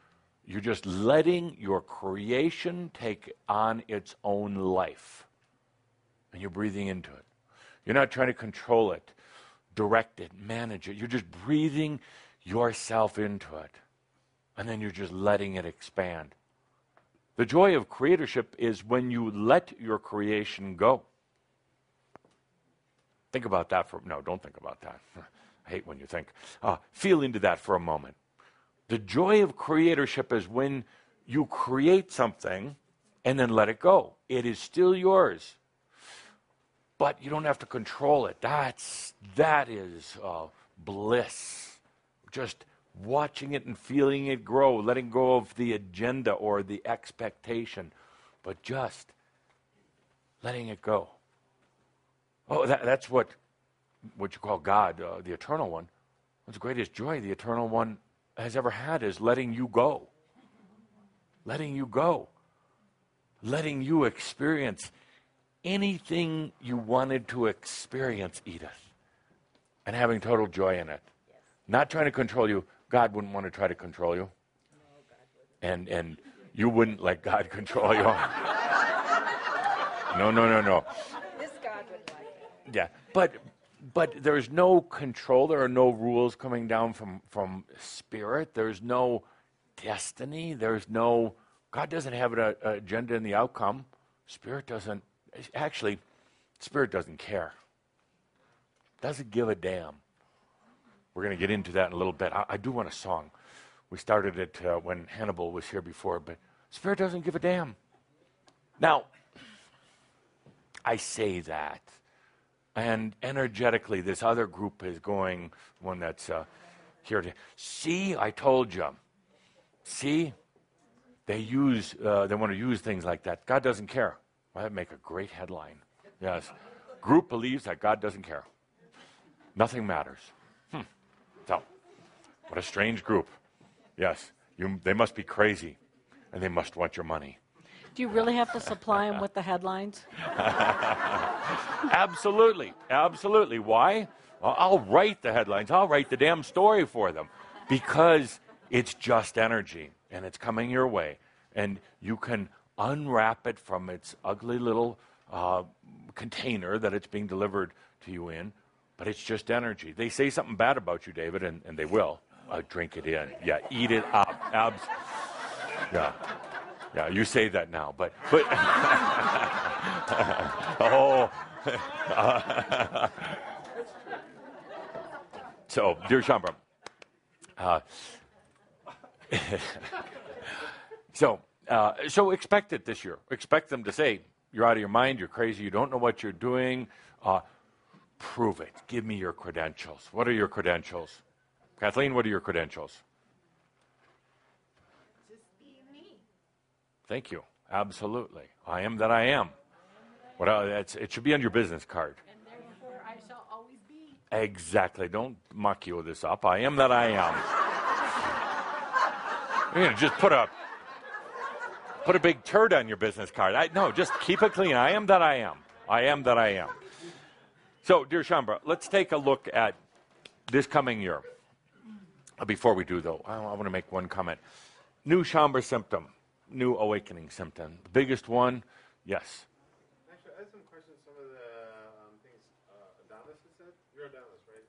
you're just letting your creation take on its own life. And you're breathing into it. You're not trying to control it, direct it, manage it. You're just breathing yourself into it. And then you're just letting it expand. The joy of creatorship is when you let your creation go. Think about that don't think about that. I hate when you think. Feel into that for a moment. The joy of creatorship is when you create something and then let it go. It is still yours. But you don't have to control it. That is bliss. Just watching it and feeling it grow, letting go of the agenda or the expectation, but just letting it go. Oh, that's what you call God, the Eternal One. What's the greatest joy the Eternal One has ever had is letting you go. Letting you go. Letting you experience anything you wanted to experience, Edith, and having total joy in it. Yes. Not trying to control you. God wouldn't want to try to control you. No, God wouldn't. And you wouldn't let God control you. No. This God would like it. Yeah, but there's no control. There are no rules coming down from spirit. There's no destiny. God doesn't have an agenda in the outcome. Spirit doesn't care. Doesn't give a damn. We're going to get into that in a little bit. I do want a song. We started it when Hannibal was here before, but Spirit doesn't give a damn. Now, I say that, and energetically, this other group is going, one that's here. See, I told you. See, they want to use things like that. God doesn't care. Well, that'd make a great headline. Yes. Group believes that God doesn't care. Nothing matters. So, what a strange group. Yes. They must be crazy, and they must want your money. Do you really have to supply them with the headlines? Absolutely. Absolutely. Why? Well, I'll write the headlines. I'll write the damn story for them because it's just energy, and it's coming your way. And you can unwrap it from its ugly little container that it's being delivered to you in, but it's just energy. They say something bad about you, David, and they will. Drink it in. Yeah, eat it up. Yeah. Yeah, you say that now, but oh. So, dear Shambra, so expect it this year. Expect them to say, you're out of your mind, you're crazy, you don't know what you're doing. Prove it. Give me your credentials. What are your credentials? Kathleen, what are your credentials? Just be me. Thank you. Absolutely. I am that I am. It should be on your business card. And therefore I shall always be. Exactly. Don't muck you this up. I am that I am. You're going to just put a big turd on your business card. No, just keep it clean. I am that I am. I am that I am. So, dear Shambra, let's take a look at this coming year. Before we do, though, I want to make one comment. New Shambra symptom, new awakening symptom. The biggest one, yes. Actually, I have some questions. Some of the things Adonis has said. You're Adonis, right?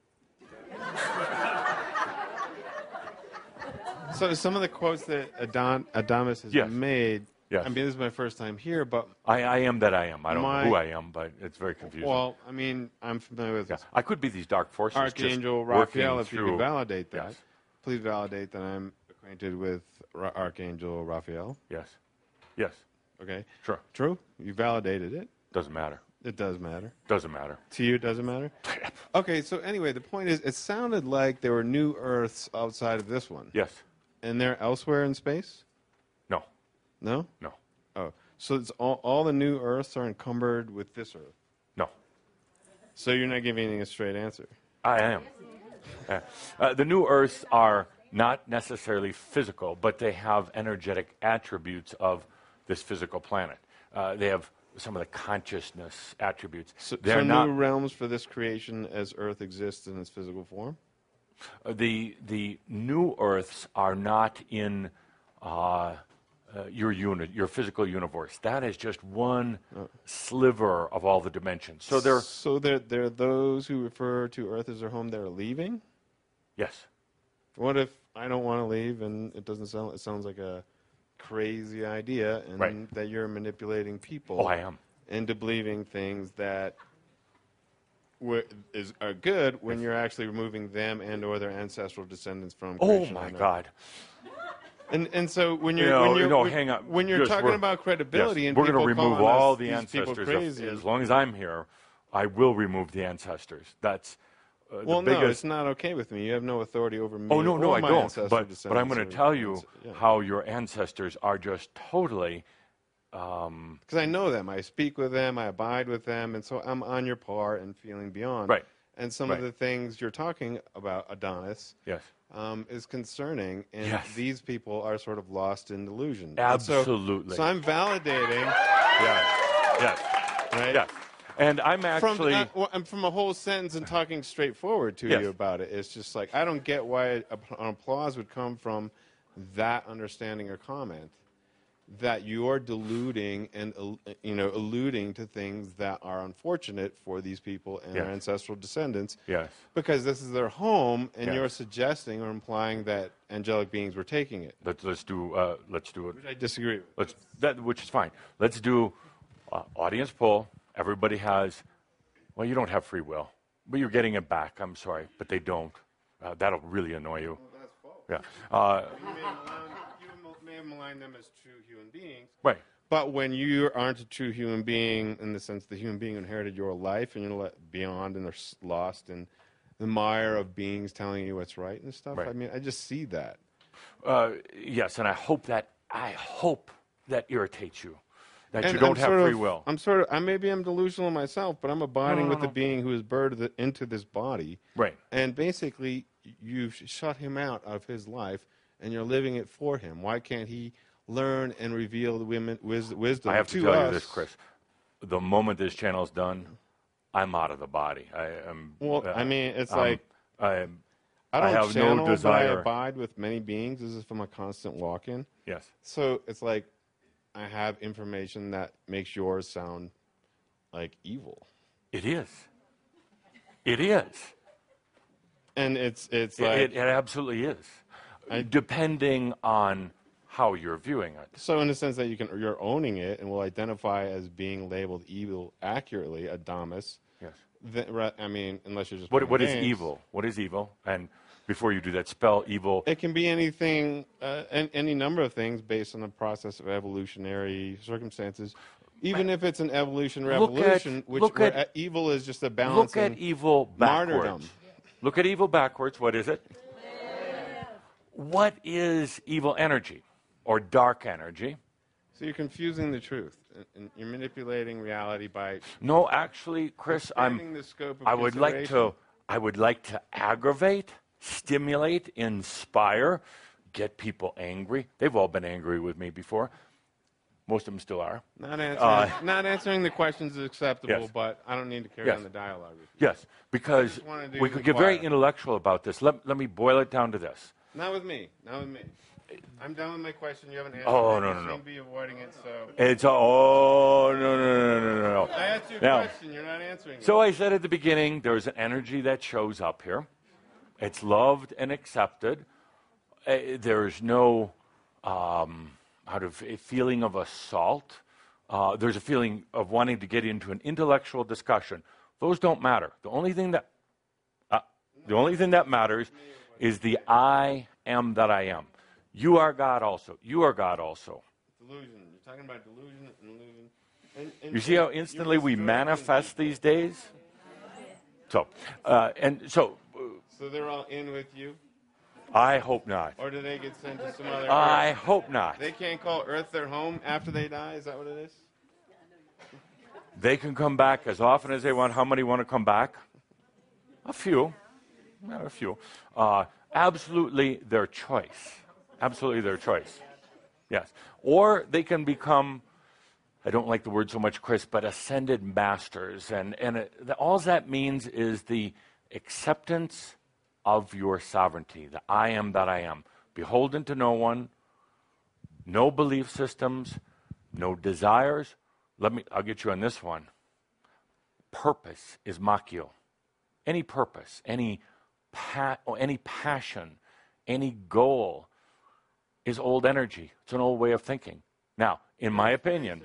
So some of the quotes that Adonis has made. Yes. I mean, this is my first time here, but I am that I am. I don't know who I am, but it's very confusing. Well, I mean, I'm familiar with I could be these dark forces. Archangel just Raphael. If you through. could validate that, Yes. please validate that I'm acquainted with Archangel Raphael. Yes. Yes. Okay. Sure. True. You validated it. Doesn't matter. It does matter. Doesn't matter. To you, it doesn't matter? Okay, so anyway, the point is, it sounded like there were new Earths outside of this one. Yes. And they're elsewhere in space? No. No? No. Oh, so it's all the new Earths are encumbered with this Earth? No. So you're not giving a straight answer? I am. The new Earths are not necessarily physical, but they have energetic attributes of this physical planet. They have some of the consciousness attributes. So They're not new realms for this creation as Earth exists in its physical form? The new Earths are not in your physical universe. That is just one sliver of all the dimensions. So they're those who refer to Earth as their home that are leaving? Yes. What if I don't want to leave and it sounds like a crazy idea and that you're manipulating people Oh, I am. into believing things that are good when you're actually removing them and or their ancestral descendants from creation. Oh my God. And so when you're hang on. when you're talking about credibility and we're people going to remove calling all us the these people ancestors. crazy. As long as I'm here, I will remove the ancestors. That's well, the biggest. no, it's not okay with me. You have no authority over me. Oh no, or I my don't. ancestral But I'm descendants going to or- tell you yeah. how your ancestors are just totally. Because I know them, I speak with them, I abide with them, and so I'm on your part and feeling beyond. Right. And some of the things you're talking about, Adonis, Yes. is concerning, and Yes. these people are sort of lost in delusion. And Absolutely. So I'm validating. Yes. Yes. Right. Yes. And I'm actually. I'm from a whole sentence and talking straightforward to you about it. It's just like I don't get why an applause would come from that understanding or comment. That you're deluding and alluding to things that are unfortunate for these people and their ancestral descendants. Yes. Because this is their home, and Yes. you're suggesting or implying that angelic beings were taking it. Let's do it. Which I disagree with. Which is fine. Let's do audience poll. Everybody has. Well, you don't have free will, but you're getting it back. I'm sorry, but they don't. That'll really annoy you. Well, that's false. Yeah. You may have maligned them as true human beings. Right. But when you aren't a true human being, in the sense the human being inherited your life and you're beyond and are lost in the mire of beings telling you what's right and stuff, Right. I mean, I just see that. Yes, and I hope that irritates you, that And you don't I'm have sort free of- will. Maybe I'm delusional myself, but I'm abiding with the no. being who is birthed into this body. Right. And basically, you've shut him out of his life and you're living it for him. Why can't he learn and reveal the wisdom I have to to tell us? you this, Chris. The moment this channel's done, I'm out of the body. Well, I mean, it's I I I don't have channel, no but I desire. abide with many beings. This is from a constant walk-in. Yes. So it's like I have information that makes yours sound like evil. It is. It is. And it's like It absolutely is. Depending on how you're viewing it. so in the sense that you're owning it and will identify as being labeled evil accurately, Adamus. Yes. I mean, unless you're just What playing is games. evil? What is evil? And before you do that, spell evil. It can be anything, any number of things based on the process of evolutionary circumstances. Even if it's an evolution revolution, where evil is just a balancing. Look at evil backwards. Martyrdom. Look at evil backwards. What is it? What is evil energy or dark energy? So you're confusing the truth, and you're manipulating reality by. No, actually, Chris, expanding the scope of I would like to aggravate, stimulate, inspire, get people angry. They've all been angry with me before. Most of them still are. Not answering the questions is acceptable, Yes. but I don't need to carry on the dialogue with you. Yes, because wanna do we the could get very choir. intellectual about this. Let me boil it down to this. Not with me. Not with me. I'm done with my question. You haven't answered Oh, it. no, You no, no. seem to be avoiding it, so. It's no. I asked you a Now, question. You're not answering it. So I said at the beginning, there's an energy that shows up here. It's loved and accepted. There's no a feeling of assault. There's a feeling of wanting to get into an intellectual discussion. Those don't matter. The only thing that matters is the I am that I am. You are God also. You are God also. Delusion. You're talking about delusion and illusion. And You see how instantly we manifest these days? So, So they're all in with you? I hope not. Or do they get sent to some other I Earth? hope not. They can't call Earth their home after they die? Is that what it is? They can come back as often as they want. How many want to come back? A few. A few. Absolutely their choice. Absolutely their choice. Yes. Or they can become, I don't like the word so much, Chris, but ascended masters. And all that means is the acceptance of your sovereignty, the I am that I am. Beholden to no one, no belief systems, no desires. I'll get you on this one. Purpose is machio. Any purpose, any passion, any goal is old energy. It's an old way of thinking. Now, in my opinion,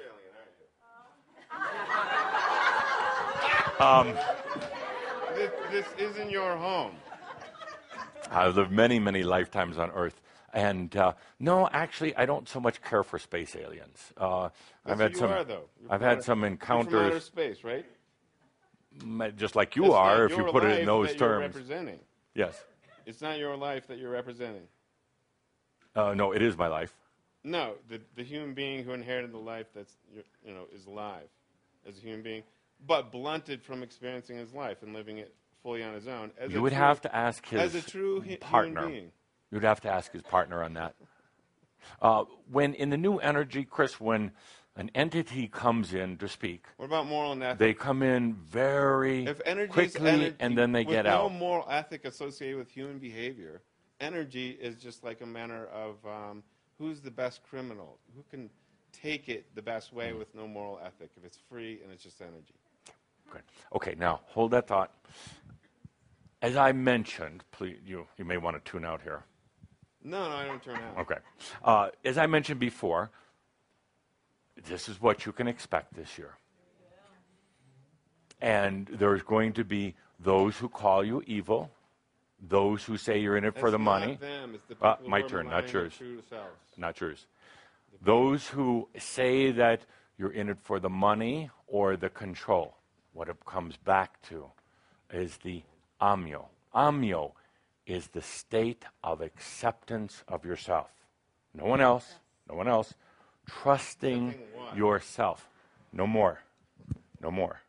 This isn't your home. I've lived many, many lifetimes on Earth. And no, actually, I don't so much care for space aliens. I've had some encounters. You're from outer space, right? Just like you It's are, not if you your put it life in those that you're terms. representing. Yes. It's not your life that you're representing. No, it is my life. No, the human being who inherited the life that's is alive as a human being, but blunted from experiencing his life and living it fully on his own. You would have to ask his as a true partner. human being. You'd have to ask his partner on that. When in the new energy, Chris, when an entity comes in to speak, What about moral and ethic? they come in very If energy quickly is energy, and then they with get no out. moral ethic associated with human behavior, energy is just like a manner of who's the best criminal, who can take it the best way with no moral ethic if it's free and it's just energy. Good. Okay, now hold that thought. As I mentioned, please, you may want to tune out here. No, I don't turn out. Okay. As I mentioned before, this is what you can expect this year. And there's going to be those who call you evil, those who say you're in it for the money. It's not them. It's the people who My are turn, not maligning their yours. true selves. Not yours. Those who say that you're in it for the money or the control. What it comes back to is the amyo. Amyo is the state of acceptance of yourself. No one else. No one else. Trusting yourself. No more. No more.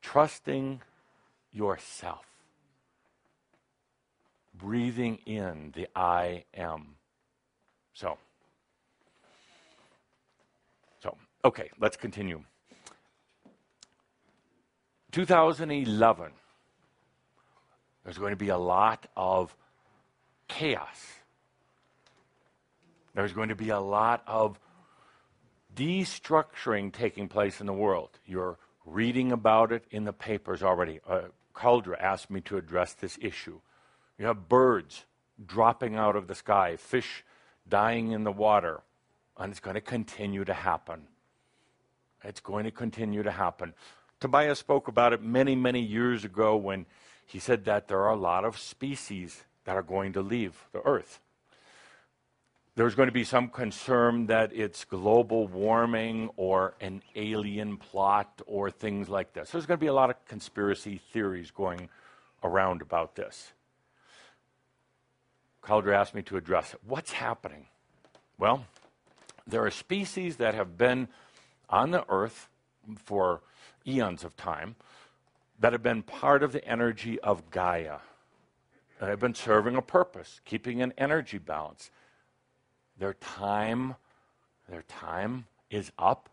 Trusting yourself. breathing in the I am. So, okay, let's continue. 2011, there's going to be a lot of chaos. There's going to be a lot of destructuring taking place in the world. You're reading about it in the papers already. Caldra asked me to address this issue. You have birds dropping out of the sky, fish dying in the water, and it's going to continue to happen. It's going to continue to happen. Tobias spoke about it many, many years ago when he said that there are a lot of species that are going to leave the Earth. There's going to be some concern that it's global warming or an alien plot or things like this. There's going to be a lot of conspiracy theories going around about this. Calder asked me to address it. What's happening? Well, there are species that have been on the Earth for eons of time that have been part of the energy of Gaia, that have been serving a purpose, keeping an energy balance. Their time is up.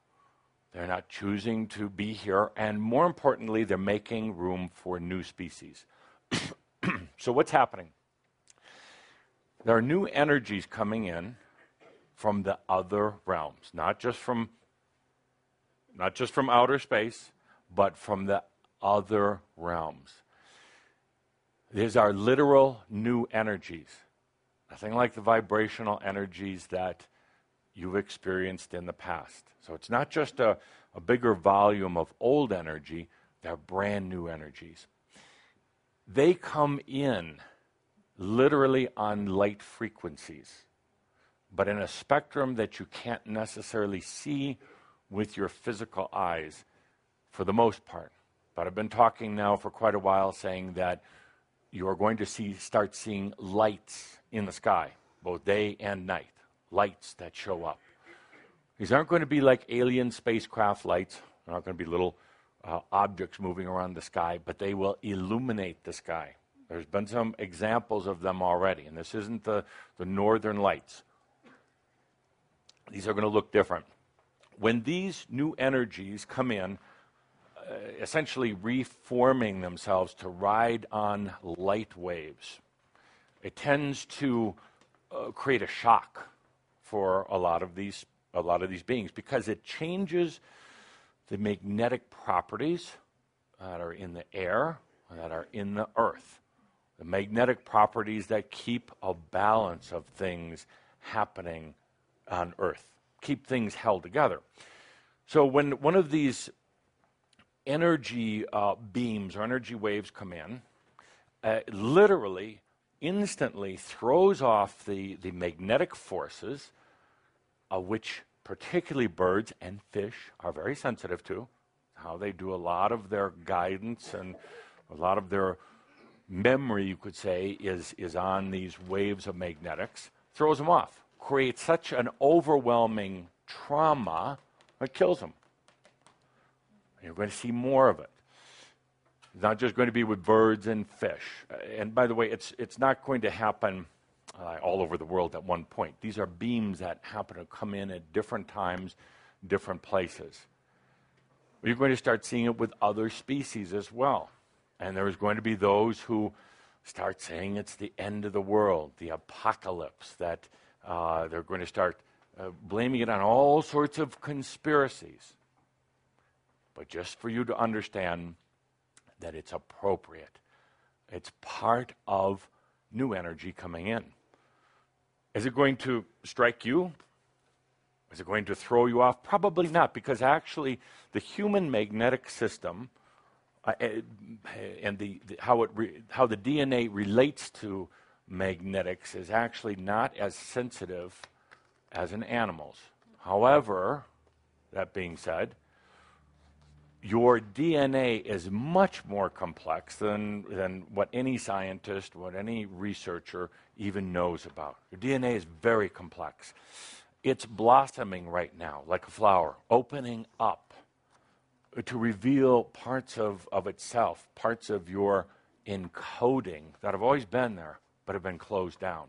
They're not choosing to be here. And more importantly, they're making room for new species. So what's happening? There are new energies coming in from the other realms, not just from outer space, but from the other realms. These are literal new energies. Nothing like the vibrational energies that you've experienced in the past. So it's not just a bigger volume of old energy, they're brand new energies. They come in literally on light frequencies, but in a spectrum that you can't necessarily see with your physical eyes for the most part. But I've been talking now for quite a while saying that you are going to start seeing lights in the sky, both day and night, lights that show up. These aren't going to be like alien spacecraft lights. They're not going to be little objects moving around the sky, but they will illuminate the sky. There's been some examples of them already, and this isn't the northern lights. These are going to look different. When these new energies come in, essentially reforming themselves to ride on light waves, it tends to create a shock for a lot of these beings because it changes the magnetic properties that are in the air and that are in the earth. The magnetic properties that keep a balance of things happening on earth, keep things held together. So when one of these energy beams or energy waves come in, literally, instantly throws off the magnetic forces, which particularly birds and fish are very sensitive to, how they do a lot of their guidance and a lot of their memory, you could say, is on these waves of magnetics, throws them off, creates such an overwhelming trauma that kills them. You're going to see more of it. It's not just going to be with birds and fish. And by the way, it's not going to happen all over the world at one point. These are beams that happen to come in at different times, different places. You're going to start seeing it with other species as well. And there's going to be those who start saying it's the end of the world, the apocalypse, that they're going to start blaming it on all sorts of conspiracies. But just for you to understand that it's appropriate. It's part of new energy coming in. Is it going to strike you? Is it going to throw you off? Probably not, because actually the human magnetic system and how the DNA relates to magnetics is actually not as sensitive as an animal's. However, that being said, your DNA is much more complex than what any scientist, what any researcher even knows about. Your DNA is very complex. It's blossoming right now like a flower, opening up to reveal parts of itself, parts of your encoding that have always been there, but have been closed down.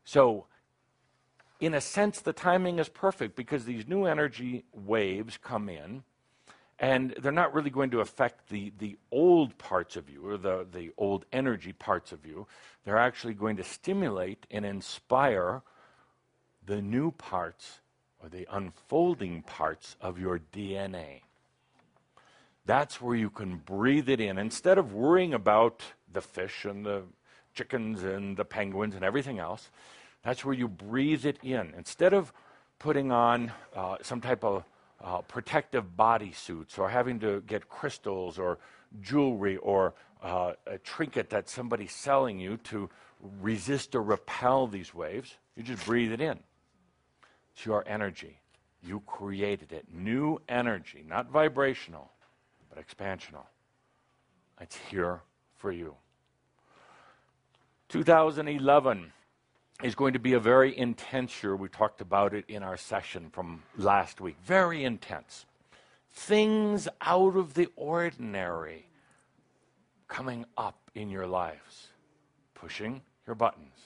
So, in a sense, the timing is perfect because these new energy waves come in, and they're not really going to affect the old parts of you or the old energy parts of you. They're actually going to stimulate and inspire the new parts or the unfolding parts of your DNA. That's where you can breathe it in. Instead of worrying about the fish and the chickens and the penguins and everything else, that's where you breathe it in. Instead of putting on some type of protective bodysuits or having to get crystals or jewelry or a trinket that somebody's selling you to resist or repel these waves, you just breathe it in. It's your energy. You created it. New energy, not vibrational, but expansional. It's here for you. 2011 is going to be a very intense year. We talked about it in our session from last week. Very intense. Things out of the ordinary coming up in your lives, pushing your buttons.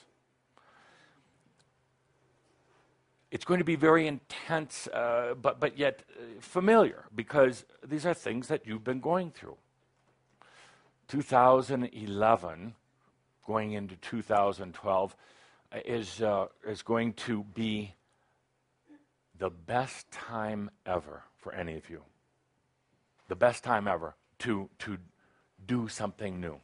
It's going to be very intense, but yet familiar, because these are things that you've been going through. 2011, going into 2012, is going to be the best time ever for any of you. The best time ever to do something new.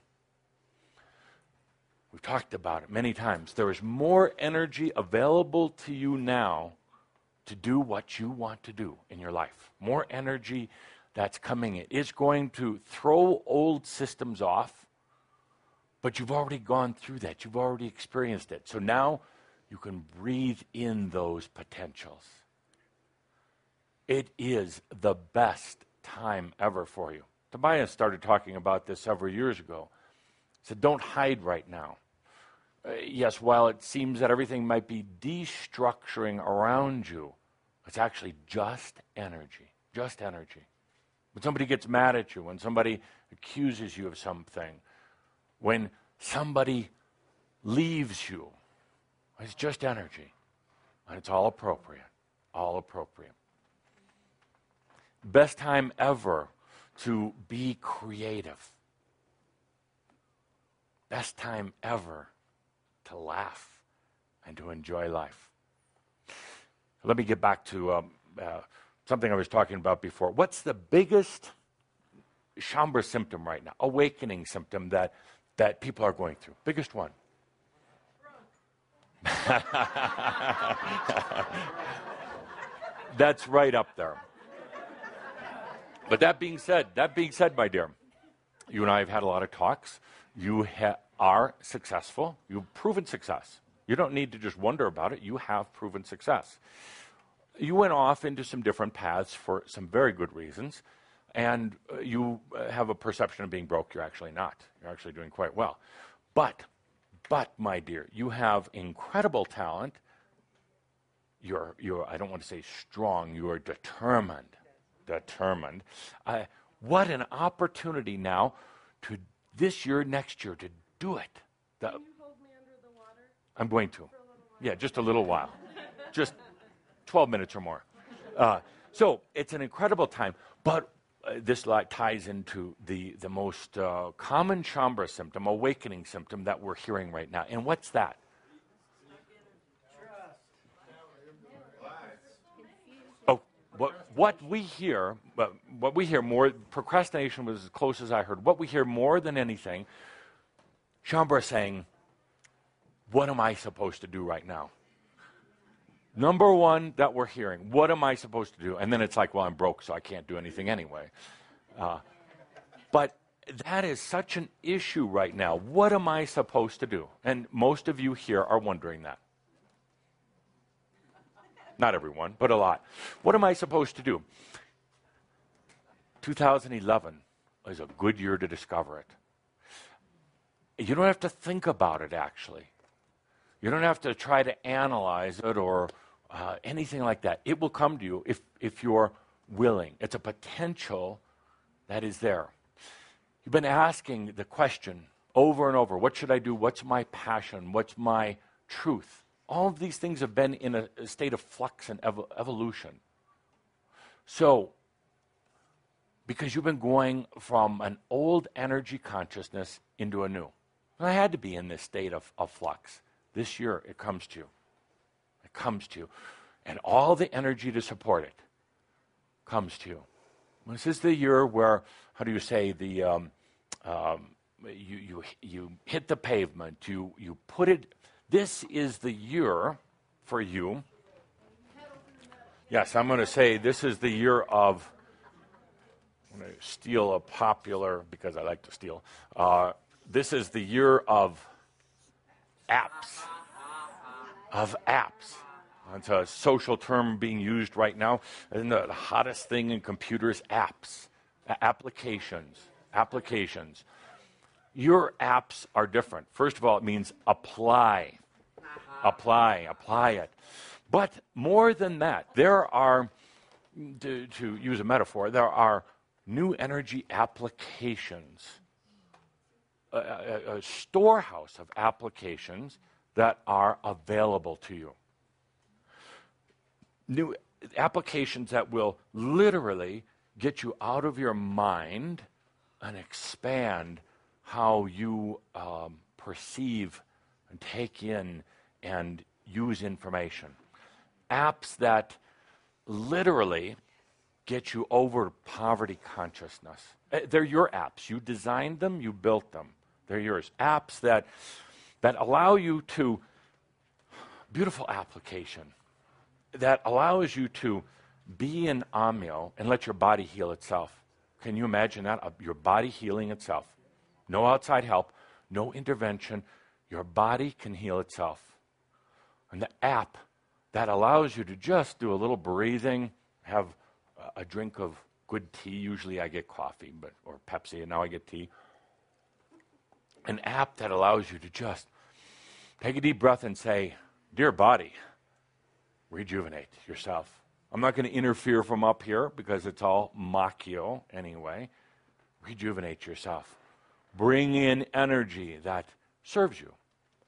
We've talked about it many times. There is more energy available to you now to do what you want to do in your life. More energy that's coming in. It's going to throw old systems off, but you've already gone through that. You've already experienced it. So now you can breathe in those potentials. It is the best time ever for you. Tobias started talking about this several years ago. He said, don't hide right now. Yes, while it seems that everything might be destructuring around you, it's actually just energy. Just energy. When somebody gets mad at you, when somebody accuses you of something, when somebody leaves you, it's just energy. And it's all appropriate. All appropriate. Best time ever to be creative. Best time ever to laugh and to enjoy life. Let me get back to something I was talking about before. What's the biggest Shambra symptom right now? Awakening symptom that people are going through. Biggest one. That's right up there. But that being said, my dear, you and I have had a lot of talks. You are successful. You've proven success. You don't need to just wonder about it. You have proven success. You went off into some different paths for some very good reasons, and you have a perception of being broke. You're actually not. You're actually doing quite well. But, my dear, you have incredible talent. You're I don't want to say strong. You are determined. Determined. What an opportunity now to this year, next year, to do it. Can you hold me under the water? I'm going to. For a little while? Yeah, just a little while. Just 12 minutes or more. So it's an incredible time. But this ties into the most common Shambra symptom, awakening symptom that we're hearing right now. And what's that? Oh, what we hear more, procrastination was as close as I heard. What we hear more than anything, Shambra saying, what am I supposed to do right now? Number one that we're hearing, what am I supposed to do? And then it's like, well, I'm broke, so I can't do anything anyway. But that is such an issue right now. What am I supposed to do? And most of you here are wondering that. Not everyone, but a lot. What am I supposed to do? 2011 is a good year to discover it. You don't have to think about it, actually. You don't have to try to analyze it or anything like that. It will come to you if you're willing. It's a potential that is there. You've been asking the question over and over. What should I do? What's my passion? What's my truth? All of these things have been in a state of flux and evolution. So, because you've been going from an old energy consciousness into a new. And I had to be in this state of flux. This year, it comes to you. It comes to you. And all the energy to support it comes to you. This is the year where, how do you say, you hit the pavement, you put it, this is the year for you. Yes, I'm going to say this is the year of, I'm going to steal a popular, because I like to steal, this is the year of apps. Of apps. It's a social term being used right now. And the hottest thing in computers, apps, applications. Your apps are different. First of all, it means apply it. But more than that, there are, to use a metaphor, there are new energy applications, a storehouse of applications that are available to you. New applications that will literally get you out of your mind and expand how you perceive and take in and use information. Apps that literally get you over poverty consciousness. They're your apps. You designed them, you built them. They're yours. Apps that allow you to, beautiful application, that allows you to be in Amyo and let your body heal itself. Can you imagine that? Your body healing itself. No outside help, no intervention. Your body can heal itself. And the app that allows you to just do a little breathing, have a drink of good tea. Usually I get coffee or Pepsi, and now I get tea. An app that allows you to just take a deep breath and say, dear body, rejuvenate yourself. I'm not going to interfere from up here because it's all Makyo anyway. Rejuvenate yourself. Bring in energy that serves you.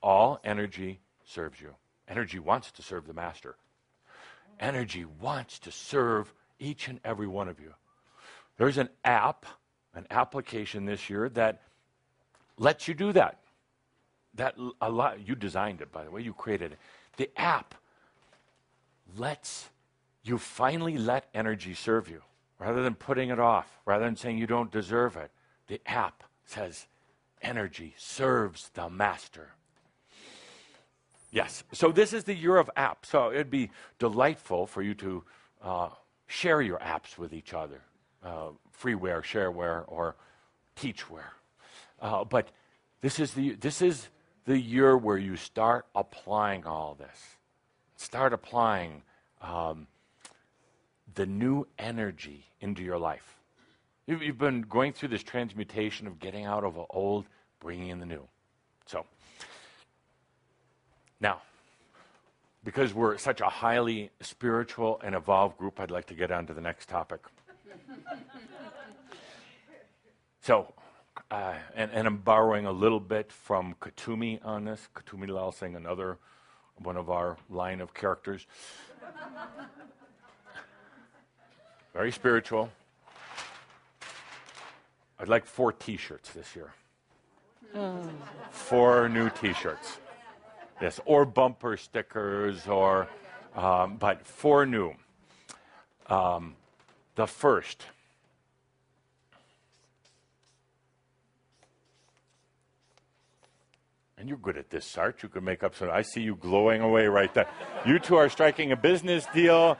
All energy serves you. Energy wants to serve the master. Energy wants to serve each and every one of you. There's an application this year that lets you do that. You designed it, by the way. You created it. The app lets you finally let energy serve you. Rather than putting it off, rather than saying you don't deserve it, the app says energy serves the master. Yes, so this is the year of apps. So it'd be delightful for you to share your apps with each other. Freeware, shareware, or teachware. But this is the year where you start applying all this. Start applying the new energy into your life. You've been going through this transmutation of getting out of the old, bringing in the new. So, now, because we're such a highly spiritual and evolved group, I'd like to get on to the next topic. So, and I'm borrowing a little bit from Katumi on this. Katumi Lal Singh, another one of our line of characters. Very spiritual. I'd like 4 T-shirts this year. 4 new T-shirts. Yes, or bumper stickers, or but 4 new. The first. And you're good at this, Sarge. You can make up some. I see you glowing away right there. You two are striking a business deal.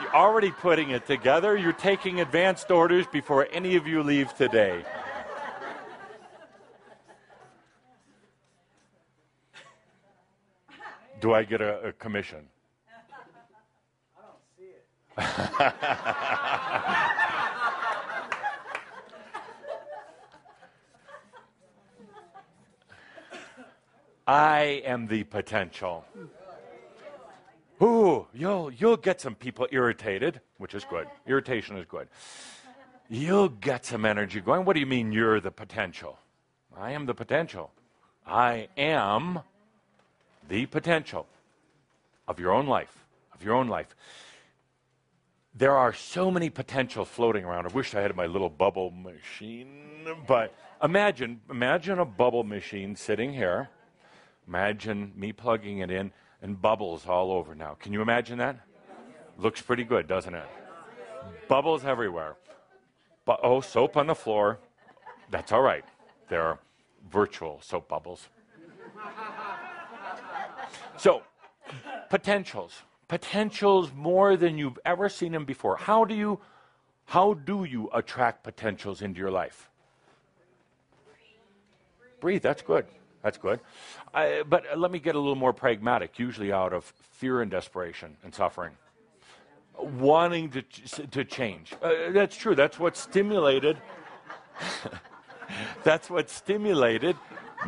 You're already putting it together. You're taking advanced orders before any of you leave today. Do I get a commission? I don't see it. I am the potential. Ooh, you'll get some people irritated, which is good. Irritation is good. You'll get some energy going. What do you mean you're the potential? I am the potential. I am the potential of your own life, of your own life. There are so many potentials floating around. I wish I had my little bubble machine, but imagine a bubble machine sitting here. Imagine me plugging it in and bubbles all over now. Can you imagine that? Looks pretty good, doesn't it? Bubbles everywhere. Soap on the floor. That's all right. They're virtual soap bubbles. So, potentials. Potentials more than you've ever seen them before. How do you attract potentials into your life? Breathe. That's good. That's good. But let me get a little more pragmatic, usually out of fear and desperation and suffering. Wanting to change. That's true. That's what stimulated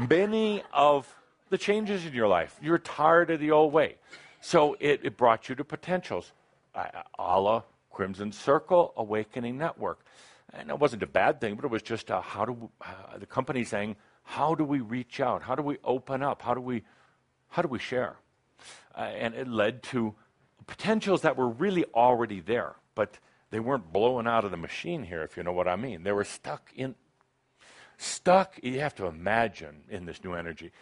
many of the changes in your life. You're tired of the old way. So it brought you to potentials, a la Crimson Circle Awakening Network. And it wasn't a bad thing, but it was just the company saying, how do we reach out? How do we open up? How do we share? And it led to potentials that were really already there, but they weren't blowing out of the machine here, if you know what I mean. They were stuck, you have to imagine in this new energy.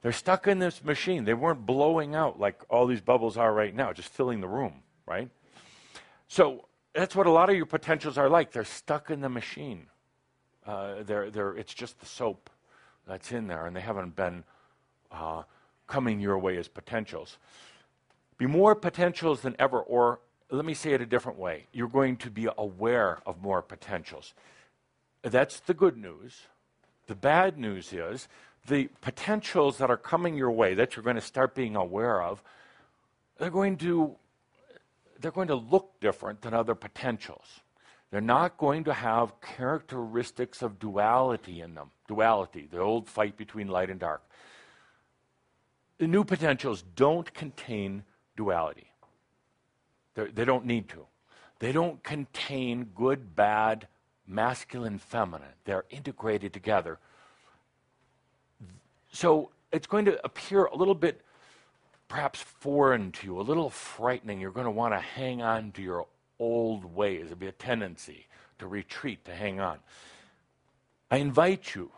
They're stuck in this machine. They weren't blowing out like all these bubbles are right now, just filling the room, right? So that's what a lot of your potentials are like. They're stuck in the machine. It's just the soap that's in there, and they haven't been coming your way as potentials. Be more potentials than ever, or let me say it a different way. You're going to be aware of more potentials. That's the good news. The bad news is the potentials that are coming your way that you're going to start being aware of, they're going to look different than other potentials. They're not going to have characteristics of duality in them. Duality, the old fight between light and dark. The new potentials don't contain duality. They don't need to. They don't contain good, bad, masculine, feminine. They're integrated together. So it's going to appear a little bit perhaps foreign to you, a little frightening. You're going to want to hang on to your old ways. There'll be a tendency to retreat, to hang on. I invite you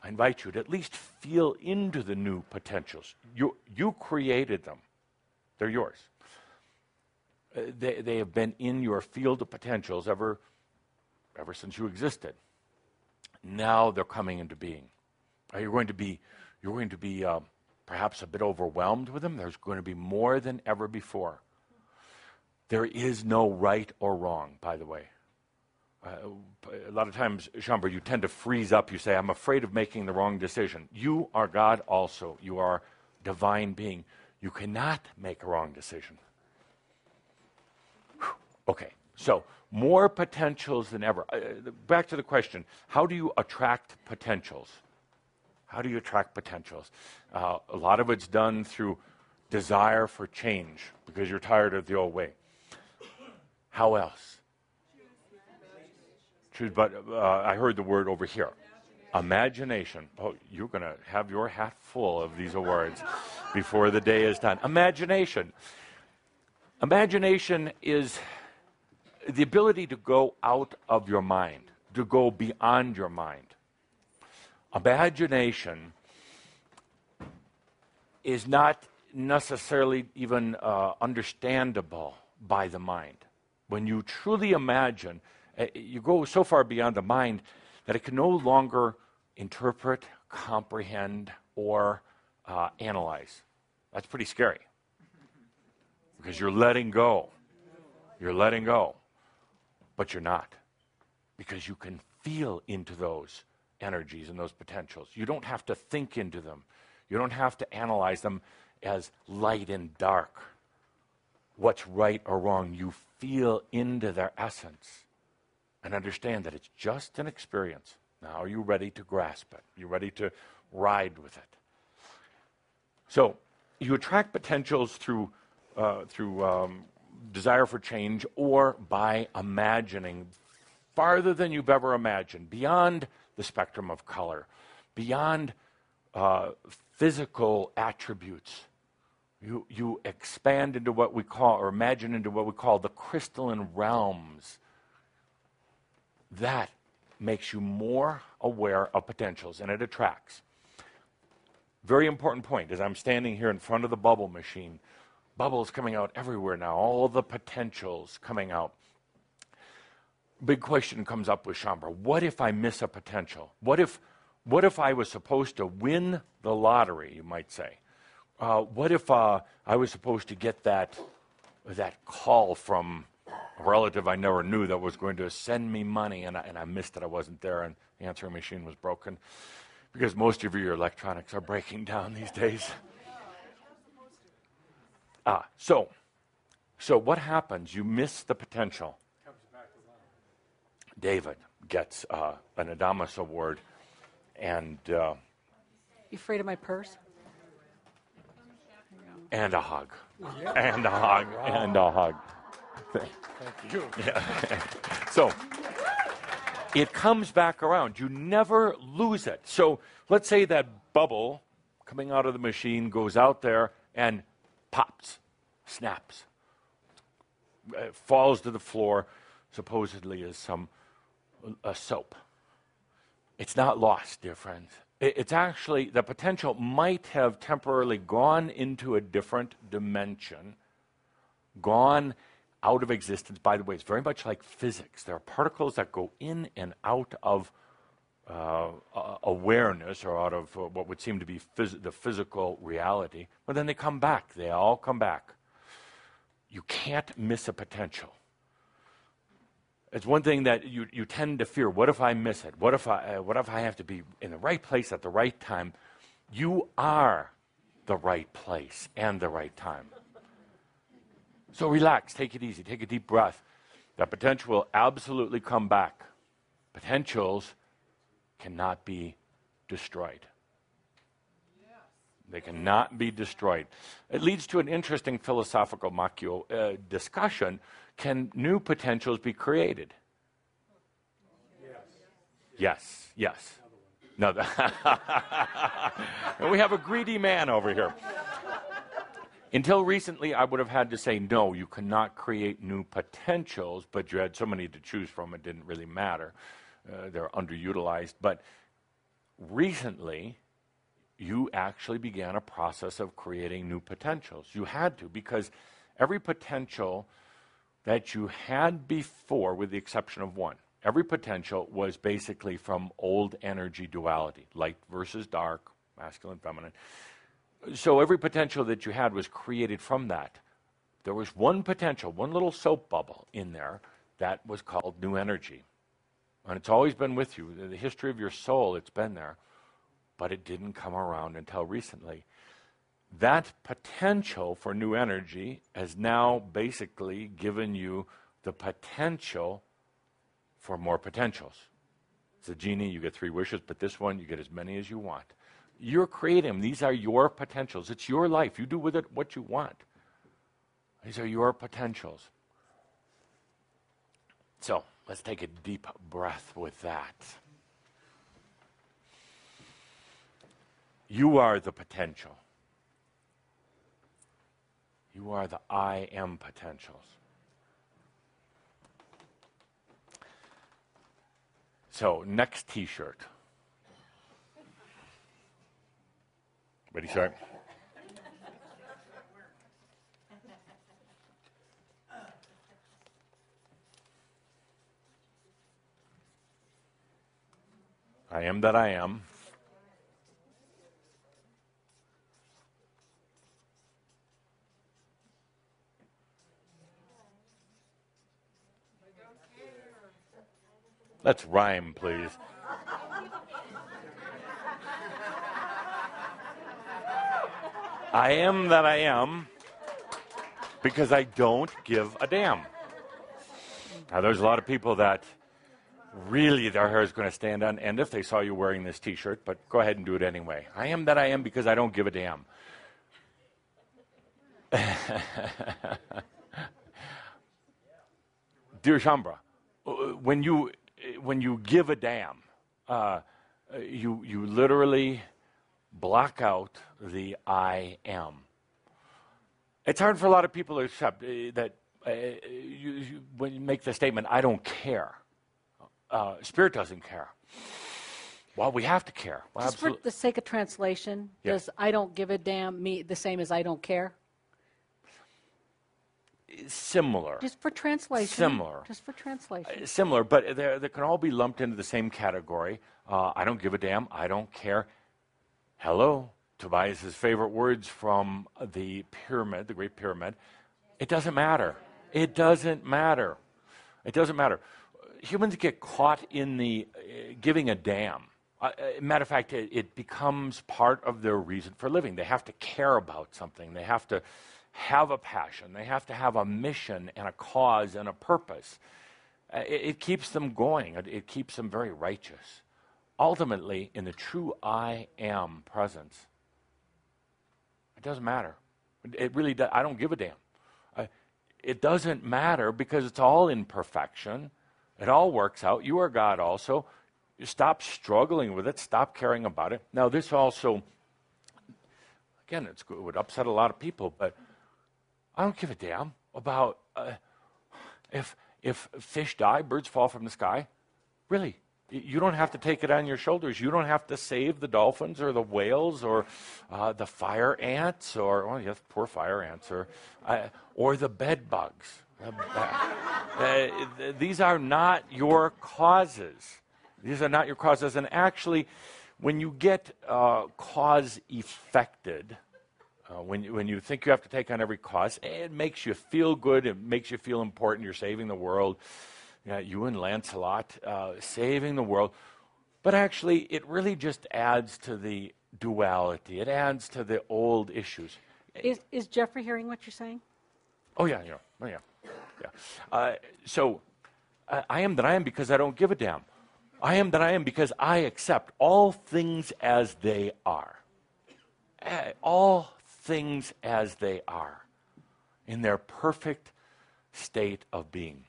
to at least feel into the new potentials. You created them. They're yours. They have been in your field of potentials ever since you existed. Now they're coming into being. You're going to be perhaps a bit overwhelmed with them. There's going to be more than ever before. There is no right or wrong, by the way. A lot of times, Shambhar, you tend to freeze up. You say, I'm afraid of making the wrong decision. You are God also. You are divine being. You cannot make a wrong decision. Okay, so more potentials than ever. Back to the question, how do you attract potentials? How do you attract potentials? A lot of it's done through desire for change because you're tired of the old way. How else? But I heard the word over here. Imagination. Oh, you're going to have your hat full of these awards before the day is done. Imagination. Imagination is the ability to go out of your mind, to go beyond your mind. Imagination is not necessarily even understandable by the mind. When you truly imagine, you go so far beyond the mind that it can no longer interpret, comprehend, or analyze. That's pretty scary because you're letting go. You're letting go, but you're not, because you can feel into those energies and those potentials. You don't have to think into them. You don't have to analyze them as light and dark. What's right or wrong, you feel into their essence and understand that it's just an experience. Now, are you ready to grasp it? Are you ready to ride with it? So, you attract potentials through desire for change or by imagining farther than you've ever imagined, beyond the spectrum of color, beyond physical attributes. You expand into what we call, or imagine into what we call the crystalline realms. That makes you more aware of potentials, and it attracts. Very important point, as I'm standing here in front of the bubble machine, bubbles coming out everywhere now, all the potentials coming out. Big question comes up with Shambra. What if I miss a potential? What if I was supposed to win the lottery, you might say? What if I was supposed to get that call from a relative I never knew that was going to send me money, and I missed it, I wasn't there, and the answering machine was broken? Because most of your electronics are breaking down these days. So what happens? You miss the potential. David gets an Adamus Award, and You afraid of my purse? and a hug, and a hug, and a hug. Thank you. Yeah. So it comes back around. You never lose it. So let's say that bubble coming out of the machine goes out there and pops, snaps, falls to the floor, supposedly as a soap. It's not lost, dear friends. It's actually, the potential might have temporarily gone into a different dimension, gone out of existence. By the way, it's very much like physics. There are particles that go in and out of awareness, or out of what would seem to be the physical reality, but then they come back. They all come back. You can't miss a potential. It's one thing that you tend to fear. What if I miss it? What if I have to be in the right place at the right time? You are the right place and the right time. So relax, take it easy, take a deep breath. That potential will absolutely come back. Potentials cannot be destroyed. They cannot be destroyed. It leads to an interesting philosophical discussion. Can new potentials be created? Yes. No, and we have a greedy man over here. Until recently, I would have had to say, no, you cannot create new potentials, but you had so many to choose from, it didn't really matter. They're underutilized. But recently, you actually began a process of creating new potentials. You had to, because every potential that you had before, with the exception of one, every potential was basically from old energy duality, light versus dark, masculine, feminine. So every potential that you had was created from that. There was one potential, one little soap bubble in there that was called new energy. And it's always been with you. In the history of your soul, it's been there. But it didn't come around until recently. That potential for new energy has now basically given you the potential for more potentials. It's a genie, you get 3 wishes, but this one, you get as many as you want. You're creating them. These are your potentials. It's your life. You do with it what you want. These are your potentials. So let's take a deep breath with that. You are the potential. You are the I am potentials. So, next t-shirt. Ready, start? I am that I am. Let's rhyme, please. I am that I am because I don't give a damn. Now, there's a lot of people that really their hair is going to stand on end if they saw you wearing this t-shirt, but go ahead and do it anyway. I am that I am because I don't give a damn. Dear Shambra, when you give a damn, you literally block out the I am. It's hard for a lot of people to accept that when you make the statement, I don't care. Spirit doesn't care. Well, we have to care. Well, Just for the sake of translation, does I don't give a damn mean the same as I don't care? Similar. Just for translation. Similar. Just for translation. Similar, but they can all be lumped into the same category. I don't give a damn. I don't care. Hello. Tobias's favorite words from the pyramid, the Great Pyramid. It doesn't matter. It doesn't matter. It doesn't matter. Humans get caught in the giving a damn. Matter of fact, it becomes part of their reason for living. They have to care about something. They have to have a passion. They have to have a mission and a cause and a purpose. It keeps them going. It keeps them very righteous. Ultimately, in the true I am presence, it doesn't matter. It really does. I don't give a damn. It doesn't matter because it's all in perfection. It all works out. You are God also. You stop struggling with it. Stop caring about it. Now, this also, again, it would upset a lot of people, but I don't give a damn about if fish die, birds fall from the sky. Really, you don't have to take it on your shoulders. You don't have to save the dolphins or the whales or the fire ants or, oh yes, poor fire ants or the bed bugs. These are not your causes. These are not your causes. And actually, when you get cause-affected, when you think you have to take on every cause, it makes you feel good. It makes you feel important. You're saving the world. You and Lancelot saving the world. But actually, it really just adds to the duality. It adds to the old issues. Is Jeffrey hearing what you're saying? Oh, yeah. So, I am that I am because I don't give a damn. I am that I am because I accept all things as they are. All things as they are in their perfect state of being.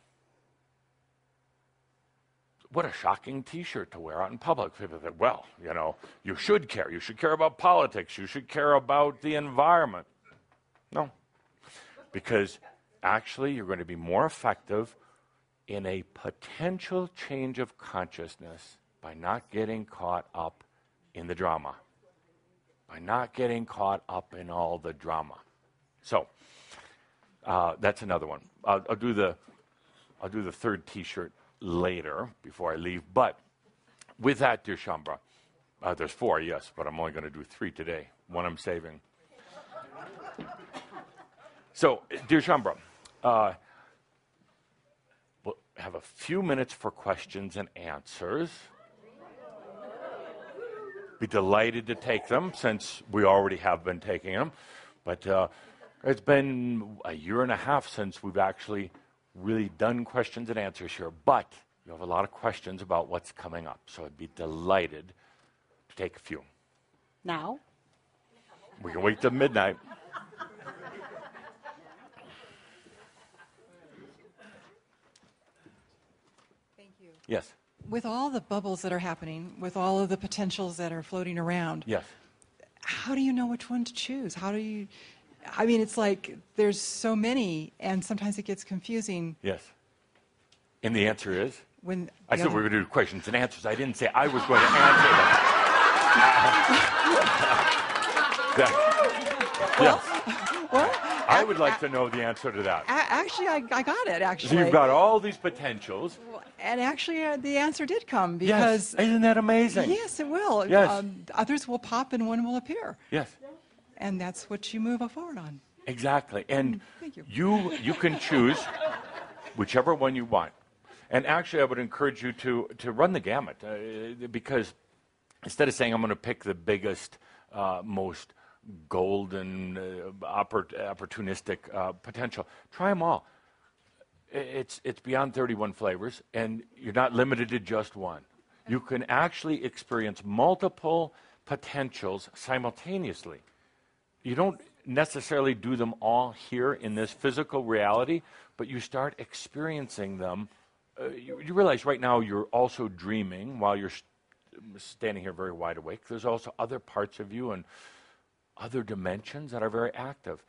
What a shocking T-shirt to wear out in public. People say, well, you should care. You should care about politics. You should care about the environment. No. Because actually you're going to be more effective in a potential change of consciousness by not getting caught up in the drama. By not getting caught up in all the drama. So, that's another one. I'll do the third T-shirt later before I leave. But with that, dear Shambra, there's 4, yes, but I'm only going to do 3 today. 1 I'm saving. So, dear Shambra, we'll have a few minutes for questions and answers. Be delighted to take them since we already have been taking them. But it's been a year and a half since we've actually really done questions and answers here. But you have a lot of questions about what's coming up. So I'd be delighted to take a few. Now? We can wait till midnight. Thank you. Yes. With all the bubbles that are happening, with all of the potentials that are floating around, Yes. how do you know which one to choose? How do you... I mean, it's like there's so many, and sometimes it gets confusing. Yes. And the answer is? When I said we were going to do questions and answers. I didn't say I was going to answer them. Yes. Well, I would like to know the answer to that. actually, I got it, actually. So you've got all these potentials. And actually, the answer did come Yes. because... Isn't that amazing? Yes, it will. Yes. Others will pop and one will appear. Yes. And that's what you move forward on. Exactly. And Thank you. you can choose whichever one you want. And actually, I would encourage you to run the gamut because instead of saying I'm going to pick the biggest, most golden, opportunistic potential, try them all. It's beyond 31 flavors, and you're not limited to just one. You can actually experience multiple potentials simultaneously. You don't necessarily do them all here in this physical reality, but you start experiencing them. You realize right now you're also dreaming while you're standing here very wide awake. There's also other parts of you and other dimensions that are very active.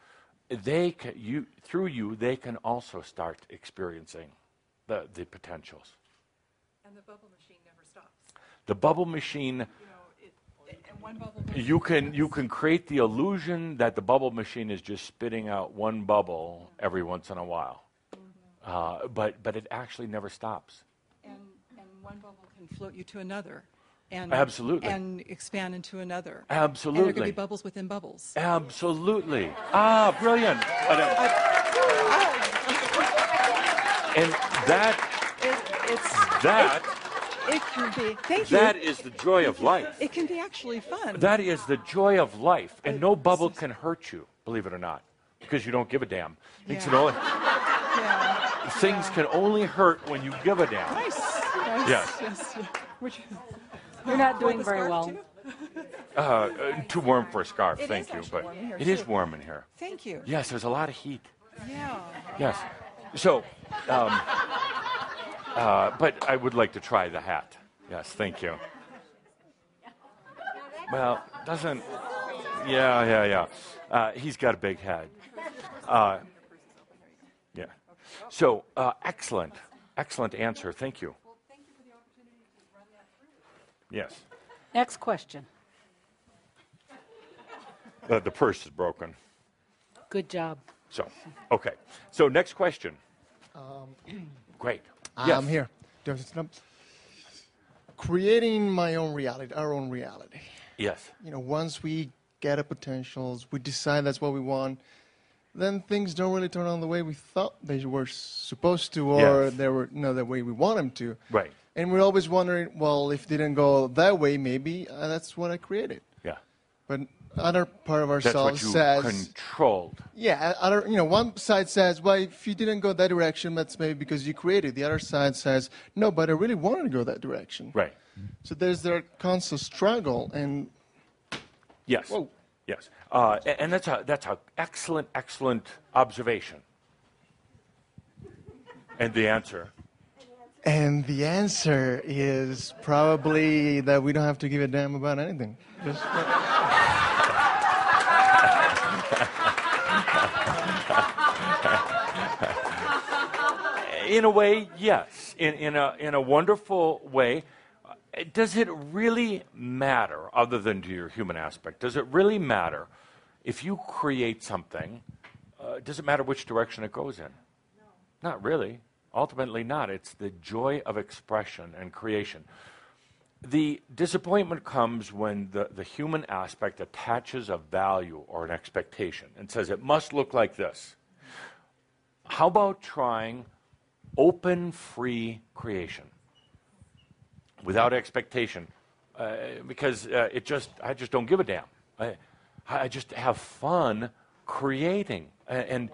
They can, through you, they can also start experiencing the potentials. And the bubble machine never stops. The bubble machine, And one bubble goes you can create the illusion that the bubble machine is just spitting out one bubble every once in a while. But it actually never stops. and one bubble can float you to another. And, Absolutely. And expand into another. Absolutely. And there can be bubbles within bubbles. Absolutely. Brilliant. And It can be. Thank you. that is the joy of life. It can be actually fun. That is the joy of life. And no bubble can hurt you, believe it or not, because you don't give a damn. Yeah. Things can only hurt when you give a damn. Nice. Yes. Which, You're not doing the very scarf well. too? Too warm for a scarf, It thank is you. actually But warm in here, it is too. warm in here. Thank you. Yes, there's a lot of heat. Yeah. Yes. So, but I would like to try the hat. Yes, thank you. Well, doesn't. Yeah. He's got a big head. Yeah. So, excellent answer. Thank you. Well, thank you for the opportunity to run that through. Yes. Next question. The purse is broken. Good job. So, okay. So, next question. Great. Yes. I'm here. Creating my own reality, our own reality. Yes. Once we get a potentials, we decide that's what we want, then things don't really turn out the way we thought they were supposed to, or Yes. they were the way we want them to. Right. And we're always wondering, well, if it didn't go that way, maybe that's what I created. Yeah. But other part of That's ourselves what you says, controlled. one side says, well, if you didn't go that direction, that's maybe because you created. The other side says, no, but I really wanted to go that direction. Right. So there's their constant struggle, and Yes. Whoa. Yes. And that's a excellent observation. And the answer. the answer is probably that we don't have to give a damn about anything. Just, In a way, yes. In a wonderful way. Does it really matter, other than to your human aspect, does it really matter if you create something, does it matter which direction it goes in? No. Not really. Ultimately not. It's the joy of expression and creation. The disappointment comes when the human aspect attaches a value or an expectation and says it must look like this. How about trying open, free creation? Without expectation, because I just don't give a damn. I just have fun creating and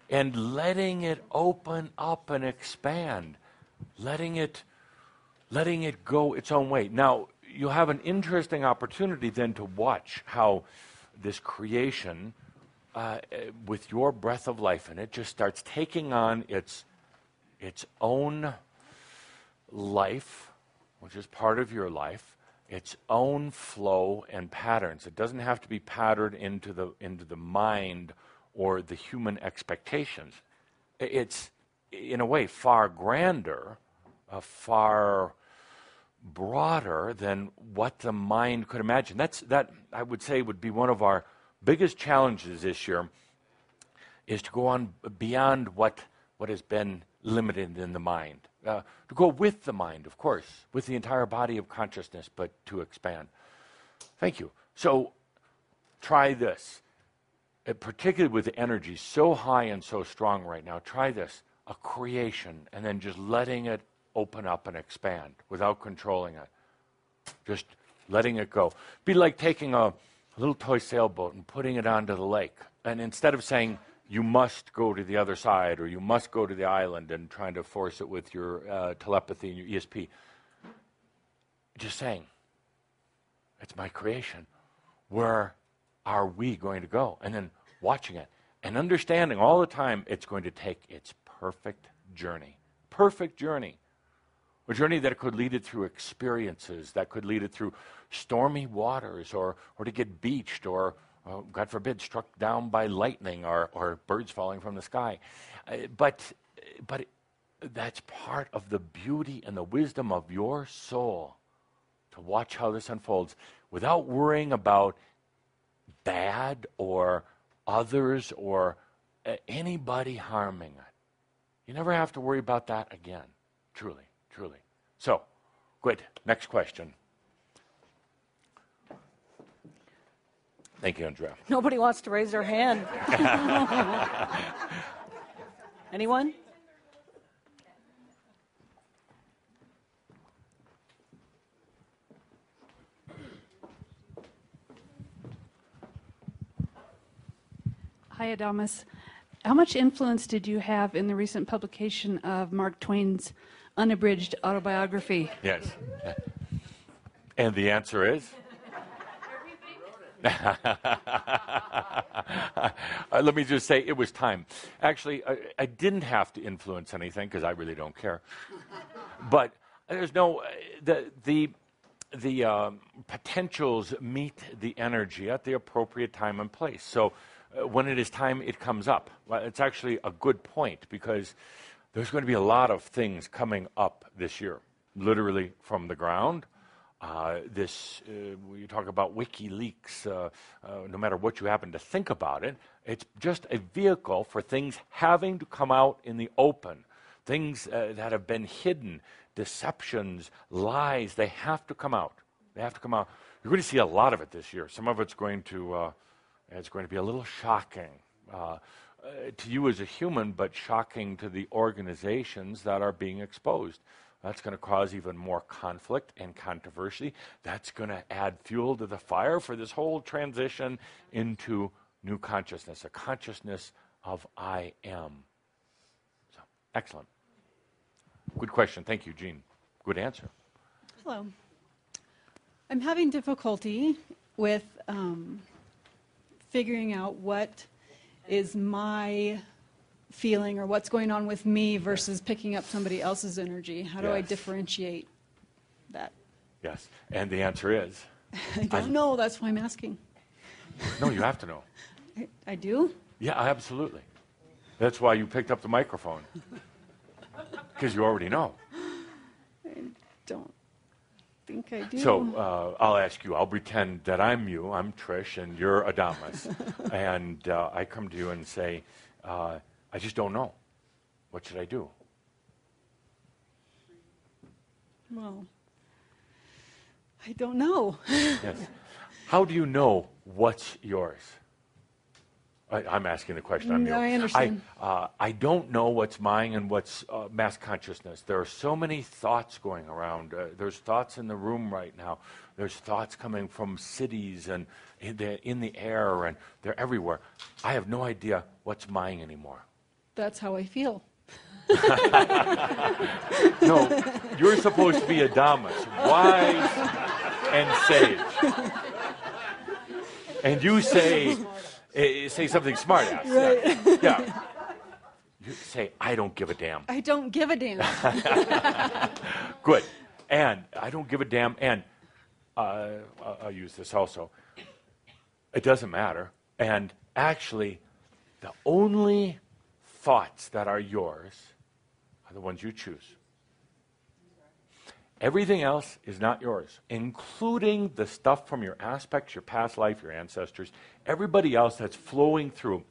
letting it open up and expand, letting it go its own way. Now, you have an interesting opportunity then to watch how this creation, with your breath of life in it, just starts taking on its own life, which is part of your life, its own flow and patterns. It doesn't have to be patterned into the mind or the human expectations. It's, in a way, far grander, far broader than what the mind could imagine. That I would say would be one of our biggest challenges this year, is to go on beyond what has been limited in the mind. To go with the mind, of course, with the entire body of consciousness, but to expand. Thank you. So try this, particularly with the energy so high and so strong right now. Try this, a creation, and then just letting it open up and expand without controlling it. Just letting it go. Be like taking a little toy sailboat and putting it onto the lake. And instead of saying, you must go to the other side, or you must go to the island, and trying to force it with your telepathy and your ESP. Just saying, it's my creation. Where are we going to go? And then watching it and understanding all the time it's going to take its perfect journey. Perfect journey. A journey that could lead it through experiences, that could lead it through stormy waters, or to get beached, or, God forbid, struck down by lightning, or birds falling from the sky. But that's part of the beauty and the wisdom of your soul, to watch how this unfolds without worrying about bad or others or anybody harming it. You never have to worry about that again. Truly, truly. So, good. Next question. Thank you, Andrea. Nobody wants to raise their hand. Anyone? Hi, Adamus. How much influence did you have in the recent publication of Mark Twain's unabridged autobiography? Yes. And the answer is? Let me just say, it was time. Actually, I didn't have to influence anything because I really don't care. But there's no, the potentials meet the energy at the appropriate time and place. So when it is time, it comes up. Well, it's actually a good point, because there's going to be a lot of things coming up this year, literally from the ground. You talk about WikiLeaks, no matter what you happen to think about it, it's just a vehicle for things having to come out in the open. Things that have been hidden, deceptions, lies, they have to come out. They have to come out. You're going to see a lot of it this year. Some of it's going to be a little shocking to you as a human, but shocking to the organizations that are being exposed. That's going to cause even more conflict and controversy. That's going to add fuel to the fire for this whole transition into new consciousness, a consciousness of I am. So, excellent. Good question. Thank you, Jean. Good answer. Hello. I'm having difficulty with figuring out what is my feeling or what's going on with me versus picking up somebody else's energy. How do I differentiate that? Yes, and the answer is? I don't know. That's why I'm asking. No, you have to know. I do? Yeah, absolutely. That's why you picked up the microphone. Because you already know. I don't think I do. So I'll ask you. I'll pretend that I'm you. I'm Trish, and you're Adamus. And I come to you and say, I just don't know. What should I do? Well, I don't know. Yes. How do you know what's yours? I'm asking the question. I'm you. I understand. I don't know what's mine and what's mass consciousness. There are so many thoughts going around. There's thoughts in the room right now. There's thoughts coming from cities and in the air, and they're everywhere. I have no idea what's mine anymore. That's how I feel. No, you're supposed to be Adamus, wise and sage. And you say something smart-ass. Right. Yeah. You say, I don't give a damn. I don't give a damn. Good. And I don't give a damn. And I'll use this also. It doesn't matter. And actually, the only thoughts that are yours are the ones you choose. Everything else is not yours, including the stuff from your aspects, your past life, your ancestors, everybody else that's flowing through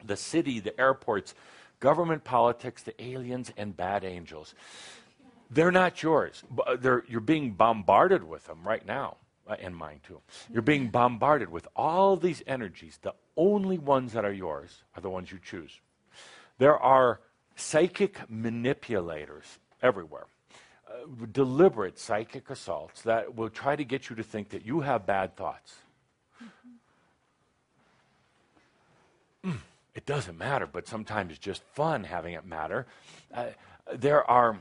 the city, the airports, government politics, the aliens, and bad angels. They're not yours. You're being bombarded with them right now, and mine too. You're being bombarded with all these energies. The only ones that are yours are the ones you choose. There are psychic manipulators everywhere. Deliberate psychic assaults that will try to get you to think that you have bad thoughts. It doesn't matter, but sometimes it's just fun having it matter. There are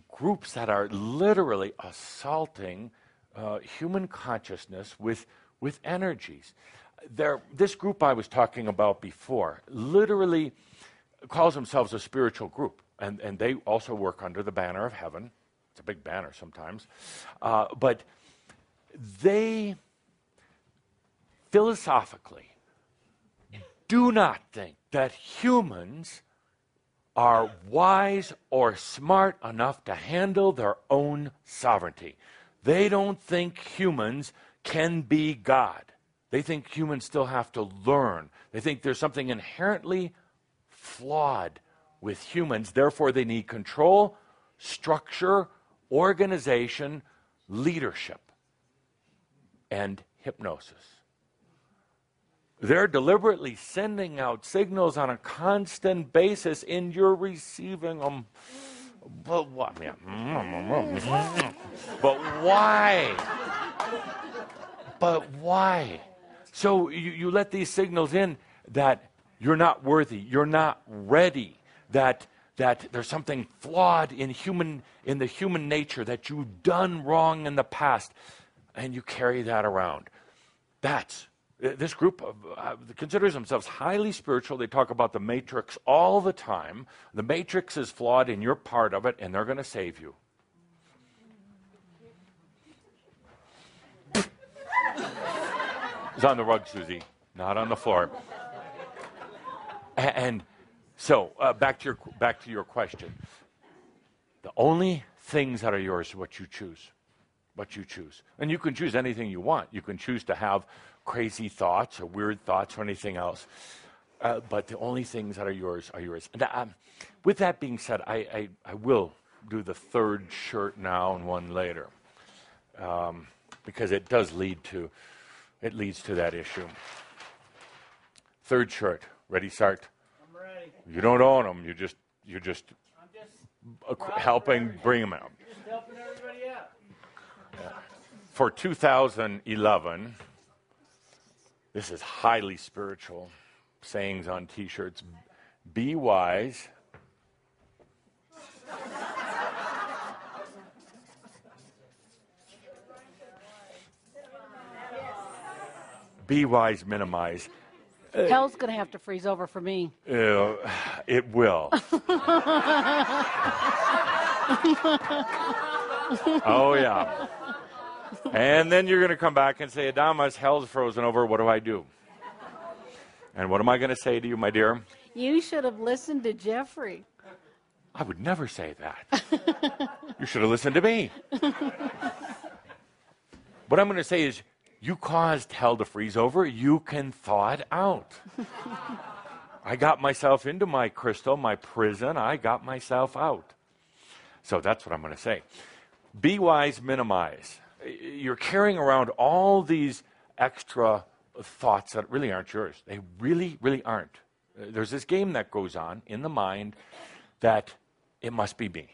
groups that are literally assaulting human consciousness with energies. This group I was talking about before literally calls themselves a spiritual group. and they also work under the banner of heaven. It's a big banner sometimes. But they philosophically do not think that humans are wise or smart enough to handle their own sovereignty. They don't think humans can be God. They think humans still have to learn. They think there's something inherently flawed with humans. Therefore, they need control, structure, organization, leadership, and hypnosis. They're deliberately sending out signals on a constant basis, and you're receiving them. But what? But why? But why? So you let these signals in that you're not worthy, you're not ready, that there's something flawed in the human nature, that you've done wrong in the past, and you carry that around. This group considers themselves highly spiritual. They talk about the matrix all the time. The matrix is flawed, and you're part of it, and they're going to save you. It's on the rug, Susie, not on the floor. And so back to your question. The only things that are yours are what you choose. What you choose. And you can choose anything you want. You can choose to have crazy thoughts or weird thoughts or anything else. But the only things that are yours are yours. And, with that being said, I will do the third shirt now and one later. Because it does leads to that issue. Third shirt. Ready, start? I'm ready. You don't own them. You're just helping bring them out. Just helping everybody out. For 2011, this is highly spiritual sayings on T-shirts. Be wise. Be wise, minimize. Hell's going to have to freeze over for me. It will. Oh, yeah. And then you're going to come back and say, Adamas, hell's frozen over. What do I do? And what am I going to say to you, my dear? You should have listened to Jeffrey. I would never say that. You should have listened to me. What I'm going to say is, you caused hell to freeze over. You can thaw it out. I got myself into my crystal, my prison. I got myself out. So that's what I'm going to say. Be wise, minimize. You're carrying around all these extra thoughts that really aren't yours. They really, really aren't. There's this game that goes on in the mind that it must be me.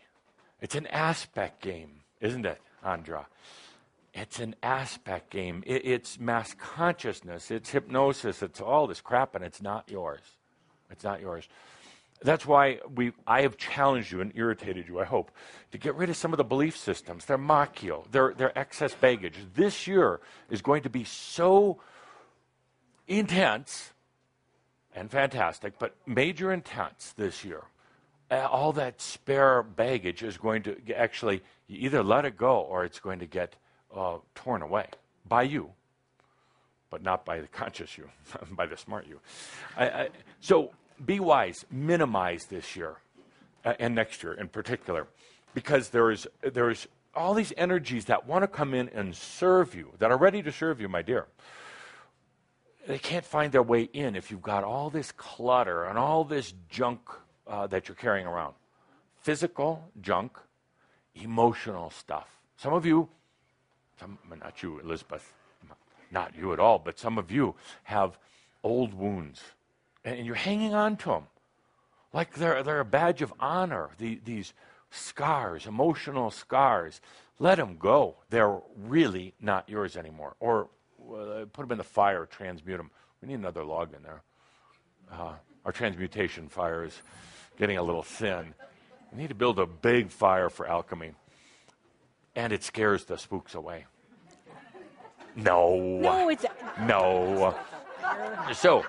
It's an aspect game, isn't it, Andra? It's an aspect game. It's mass consciousness. It's hypnosis. It's all this crap, and it's not yours. It's not yours. That's why I have challenged you and irritated you, I hope, to get rid of some of the belief systems. They're machio. They're excess baggage. This year is going to be so intense and fantastic, but major intense this year. All that spare baggage is going to actually, you either let it go or it's going to get torn away by you, but not by the conscious you, by the smart you. So be wise, minimize this year and next year in particular, because there's all these energies that want to come in and serve you, that are ready to serve you, my dear. They can't find their way in if you've got all this clutter and all this junk that you're carrying around. Physical junk, emotional stuff. Some of you, not you, Elizabeth, not you at all, but some of you have old wounds, and you're hanging on to them like they're a badge of honor. These scars, emotional scars, let them go. They're really not yours anymore. Or put them in the fire, transmute them. We need another log in there. Our transmutation fire is getting a little thin. We need to build a big fire for alchemy. And it scares the spooks away. No. No, it's... No. So,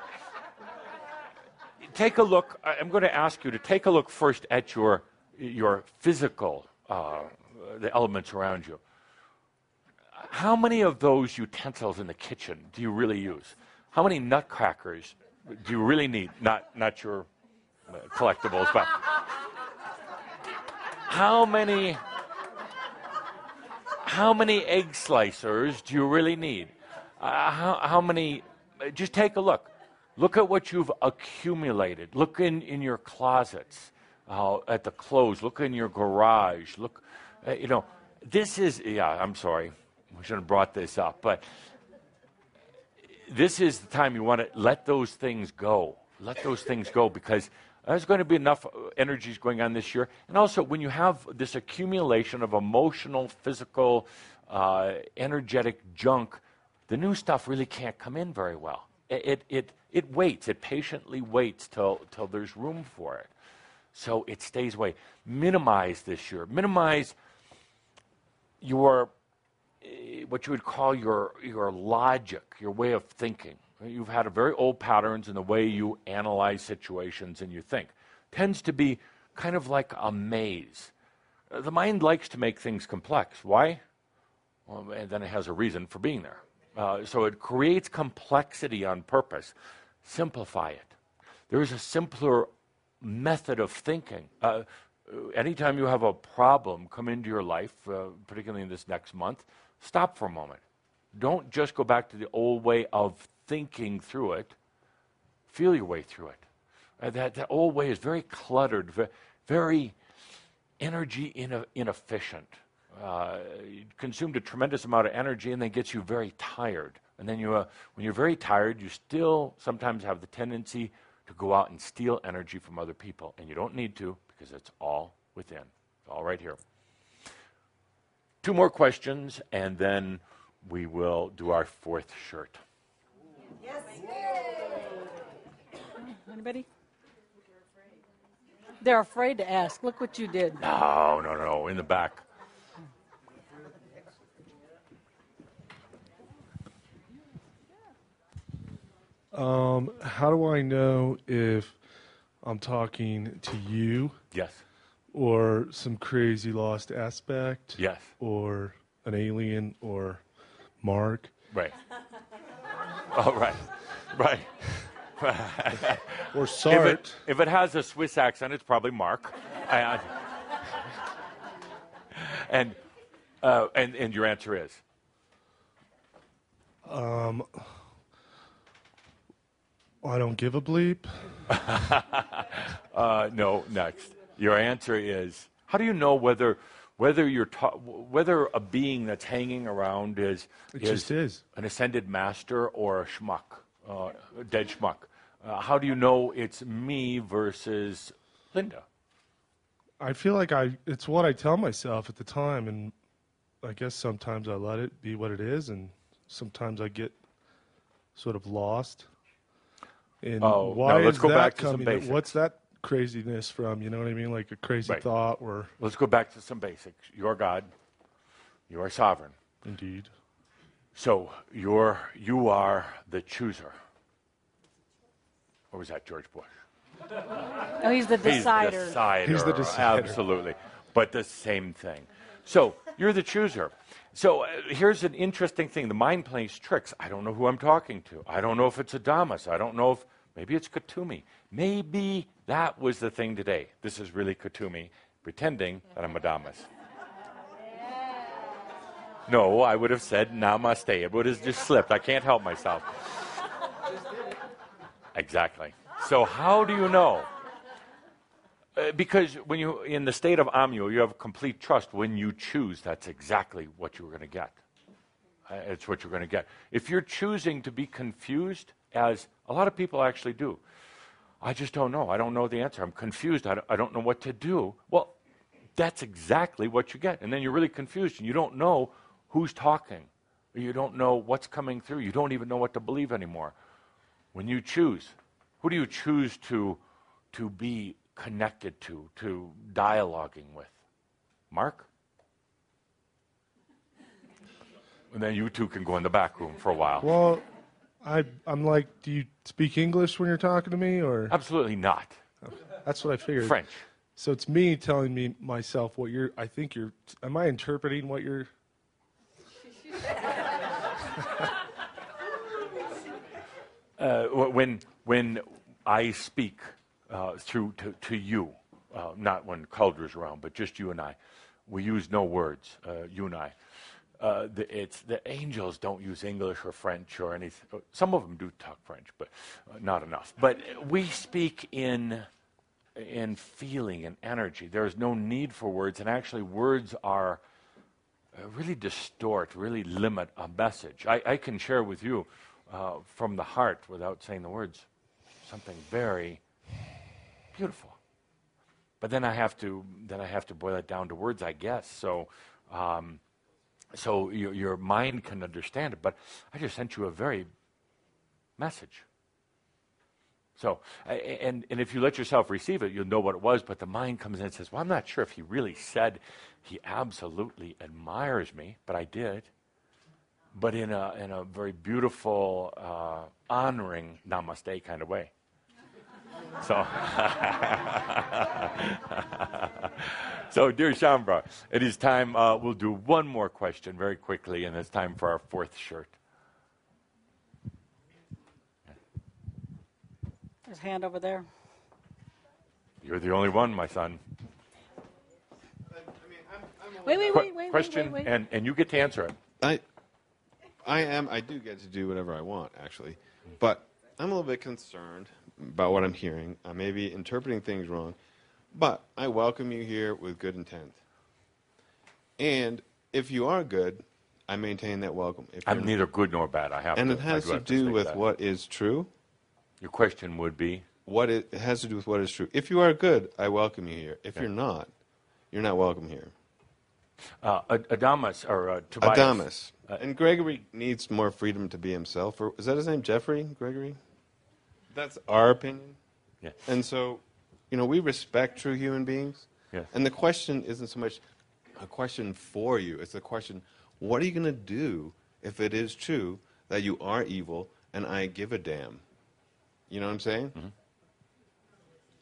take a look. I'm going to ask you to take a look first at your physical, the elements around you. How many of those utensils in the kitchen do you really use? How many nutcrackers do you really need? Not your collectibles, but how many egg slicers do you really need? How many? Just take a look. Look at what you've accumulated. Look in your closets, at the clothes. Look in your garage. Look, this is, I'm sorry. We shouldn't have brought this up, but this is the time you want to let those things go. Let those things go, because there's going to be enough energies going on this year. And also, when you have this accumulation of emotional, physical, energetic junk, the new stuff really can't come in very well. It waits. It patiently waits till there's room for it. So it stays away. Minimize this year. Minimize your what you would call your logic, your way of thinking. You've had a very old patterns in the way you analyze situations and you think. Tends to be kind of like a maze. The mind likes to make things complex. Why? Well, and then it has a reason for being there. So it creates complexity on purpose. Simplify it. There is a simpler method of thinking. Anytime you have a problem come into your life, particularly in this next month, stop for a moment. Don't just go back to the old way of thinking through it. Feel your way through it. That old way is very cluttered, very energy inefficient. It consumed a tremendous amount of energy and then gets you very tired. And then when you're very tired, you still sometimes have the tendency to go out and steal energy from other people. And you don't need to, because it's all within. It's all right here. 2 more questions, and then we will do our 4th shirt. Yes. Anybody? They're afraid to ask. Look what you did. No. In the back. How do I know if I'm talking to you? Yes. Or some crazy lost aspect? Yes. Or an alien or Mark? Right. Oh, right. Right. Or Sart. If it has a Swiss accent, it's probably Mark. And your answer is? I don't give a bleep. No, next. Your answer is, how do you know whether a being that's hanging around is an ascended master or a schmuck, a dead schmuck? How do you know it's me versus Linda? I feel like it's what I tell myself at the time, and I guess sometimes I let it be what it is, and sometimes I get sort of lost. And why let's is go that back to some coming? basics. What's that craziness from? You know what I mean? Like a crazy thought or... Let's go back to some basics. You're God. You are sovereign. Indeed. So you are the chooser. Or was that George Bush? Oh, he's the decider. He's the decider. Absolutely. But the same thing. So you're the chooser. So here's an interesting thing. The mind plays tricks. I don't know who I'm talking to. I don't know if it's Adamus. I don't know if maybe it's Katumi. Maybe that was the thing today. This is really Katumi pretending that I'm Adamus. No, I would have said namaste. It would have just slipped. I can't help myself. Exactly. So how do you know? Because when you in the state of Amu, you have complete trust. When you choose, that's exactly what you're going to get. It's what you're going to get. If you're choosing to be confused, as a lot of people actually do, I just don't know. I don't know the answer. I'm confused. I don't know what to do. Well, that's exactly what you get. And then you're really confused, and you don't know who's talking. You don't know what's coming through. You don't even know what to believe anymore. When you choose, who do you choose to be connected to dialoguing with? Mark? And then you two can go in the back room for a while. Well, I'm like, do you speak English when you're talking to me, or? Absolutely not. That's what I figured. French. So it's me telling me myself what you're. I think you're. Am I interpreting what you're? When I speak through to you, not when Calder's around, but just you and I, we use no words. You and I. The angels don't use English or French or anything. Some of them do talk French, but not enough. But we speak in feeling and energy. There is no need for words, and actually words are really distort, really limit a message. I can share with you from the heart without saying the words something very beautiful. But then I have to boil it down to words, I guess. So your mind can understand it. But I just sent you a very message. So, and if you let yourself receive it, you'll know what it was, but the mind comes in and says, well, I'm not sure if he really said he absolutely admires me, but I did. But in a very beautiful, honoring namaste kind of way. So, so dear Shambra, it is time, we'll do one more question very quickly, and it's time for our fourth shirt. There's a hand over there. You're the only one, my son. Wait. Question, and you get to answer it. I do get to do whatever I want, actually. But I'm a little bit concerned about what I'm hearing. I may be interpreting things wrong. But I welcome you here with good intent. And if you are good, I maintain that welcome. If I'm neither good nor bad. And it has to do with what is true. Your question would be? It has to do with what is true. If you are good, I welcome you here. If you're not welcome here. Adamus, or Tobias. Adamus. And Gregory needs more freedom to be himself. Or, is that his name, Jeffrey? Gregory? That's our opinion. Yeah. And so, we respect true human beings. Yes. And the question isn't so much a question for you. It's a question, what are you going to do if it is true that you are evil and I give a damn? You know what I'm saying? Mm-hmm.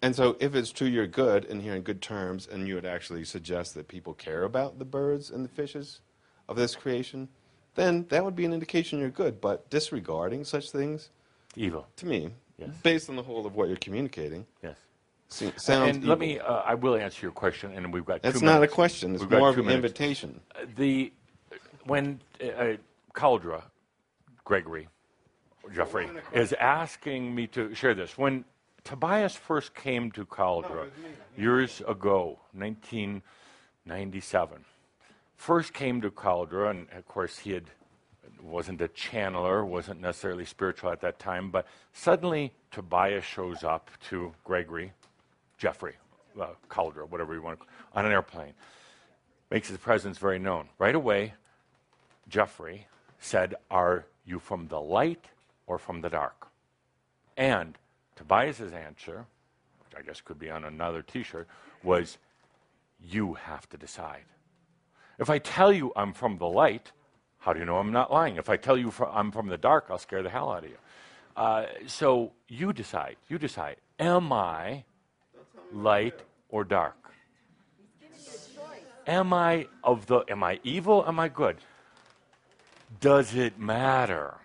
And so if it's true you're good and here in good terms, and you would actually suggest that people care about the birds and the fishes of this creation, then that would be an indication you're good. But disregarding such things, evil to me, yes. Based on the whole of what you're communicating, yes, sounds and evil. let me. I will answer your question, and we've got. That's 2 not minutes. a question. It's We've more got of 2 an minutes. invitation. When Caldra, Gregory, Jeffrey, is asking me to share this. When Tobias first came to Caldra years ago, 1997, first came to Caldra, and of course he wasn't a channeler, wasn't necessarily spiritual at that time, but suddenly Tobias shows up to Gregory, Jeffrey, Caldra, whatever you want to call it, on an airplane. Makes his presence very known. Right away, Jeffrey said, are you from the light or from the dark? And Tobias's answer, which I guess could be on another T-shirt, was, you have to decide. If I tell you I'm from the light, how do you know I'm not lying? If I tell you I'm from the dark, I'll scare the hell out of you. So you decide. You decide. Am I light or dark? Am I evil? Am I good? Does it matter?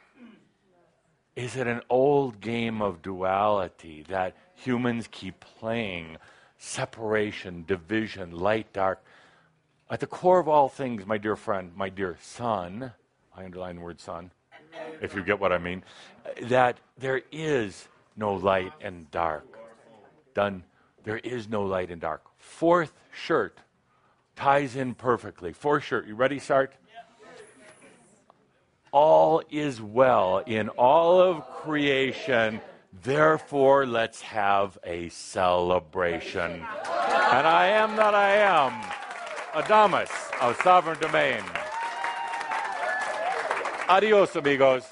Is it an old game of duality that humans keep playing? Separation, division, light, dark. At the core of all things, my dear friend, my dear son, I underline the word son, if you get what I mean, that there is no light and dark. Done. There is no light and dark. Fourth shirt ties in perfectly. Fourth shirt. You ready, Sart? All is well in all of creation. Therefore, let's have a celebration. And I am that I am, Adamus of Sovereign Domain. Adios, amigos.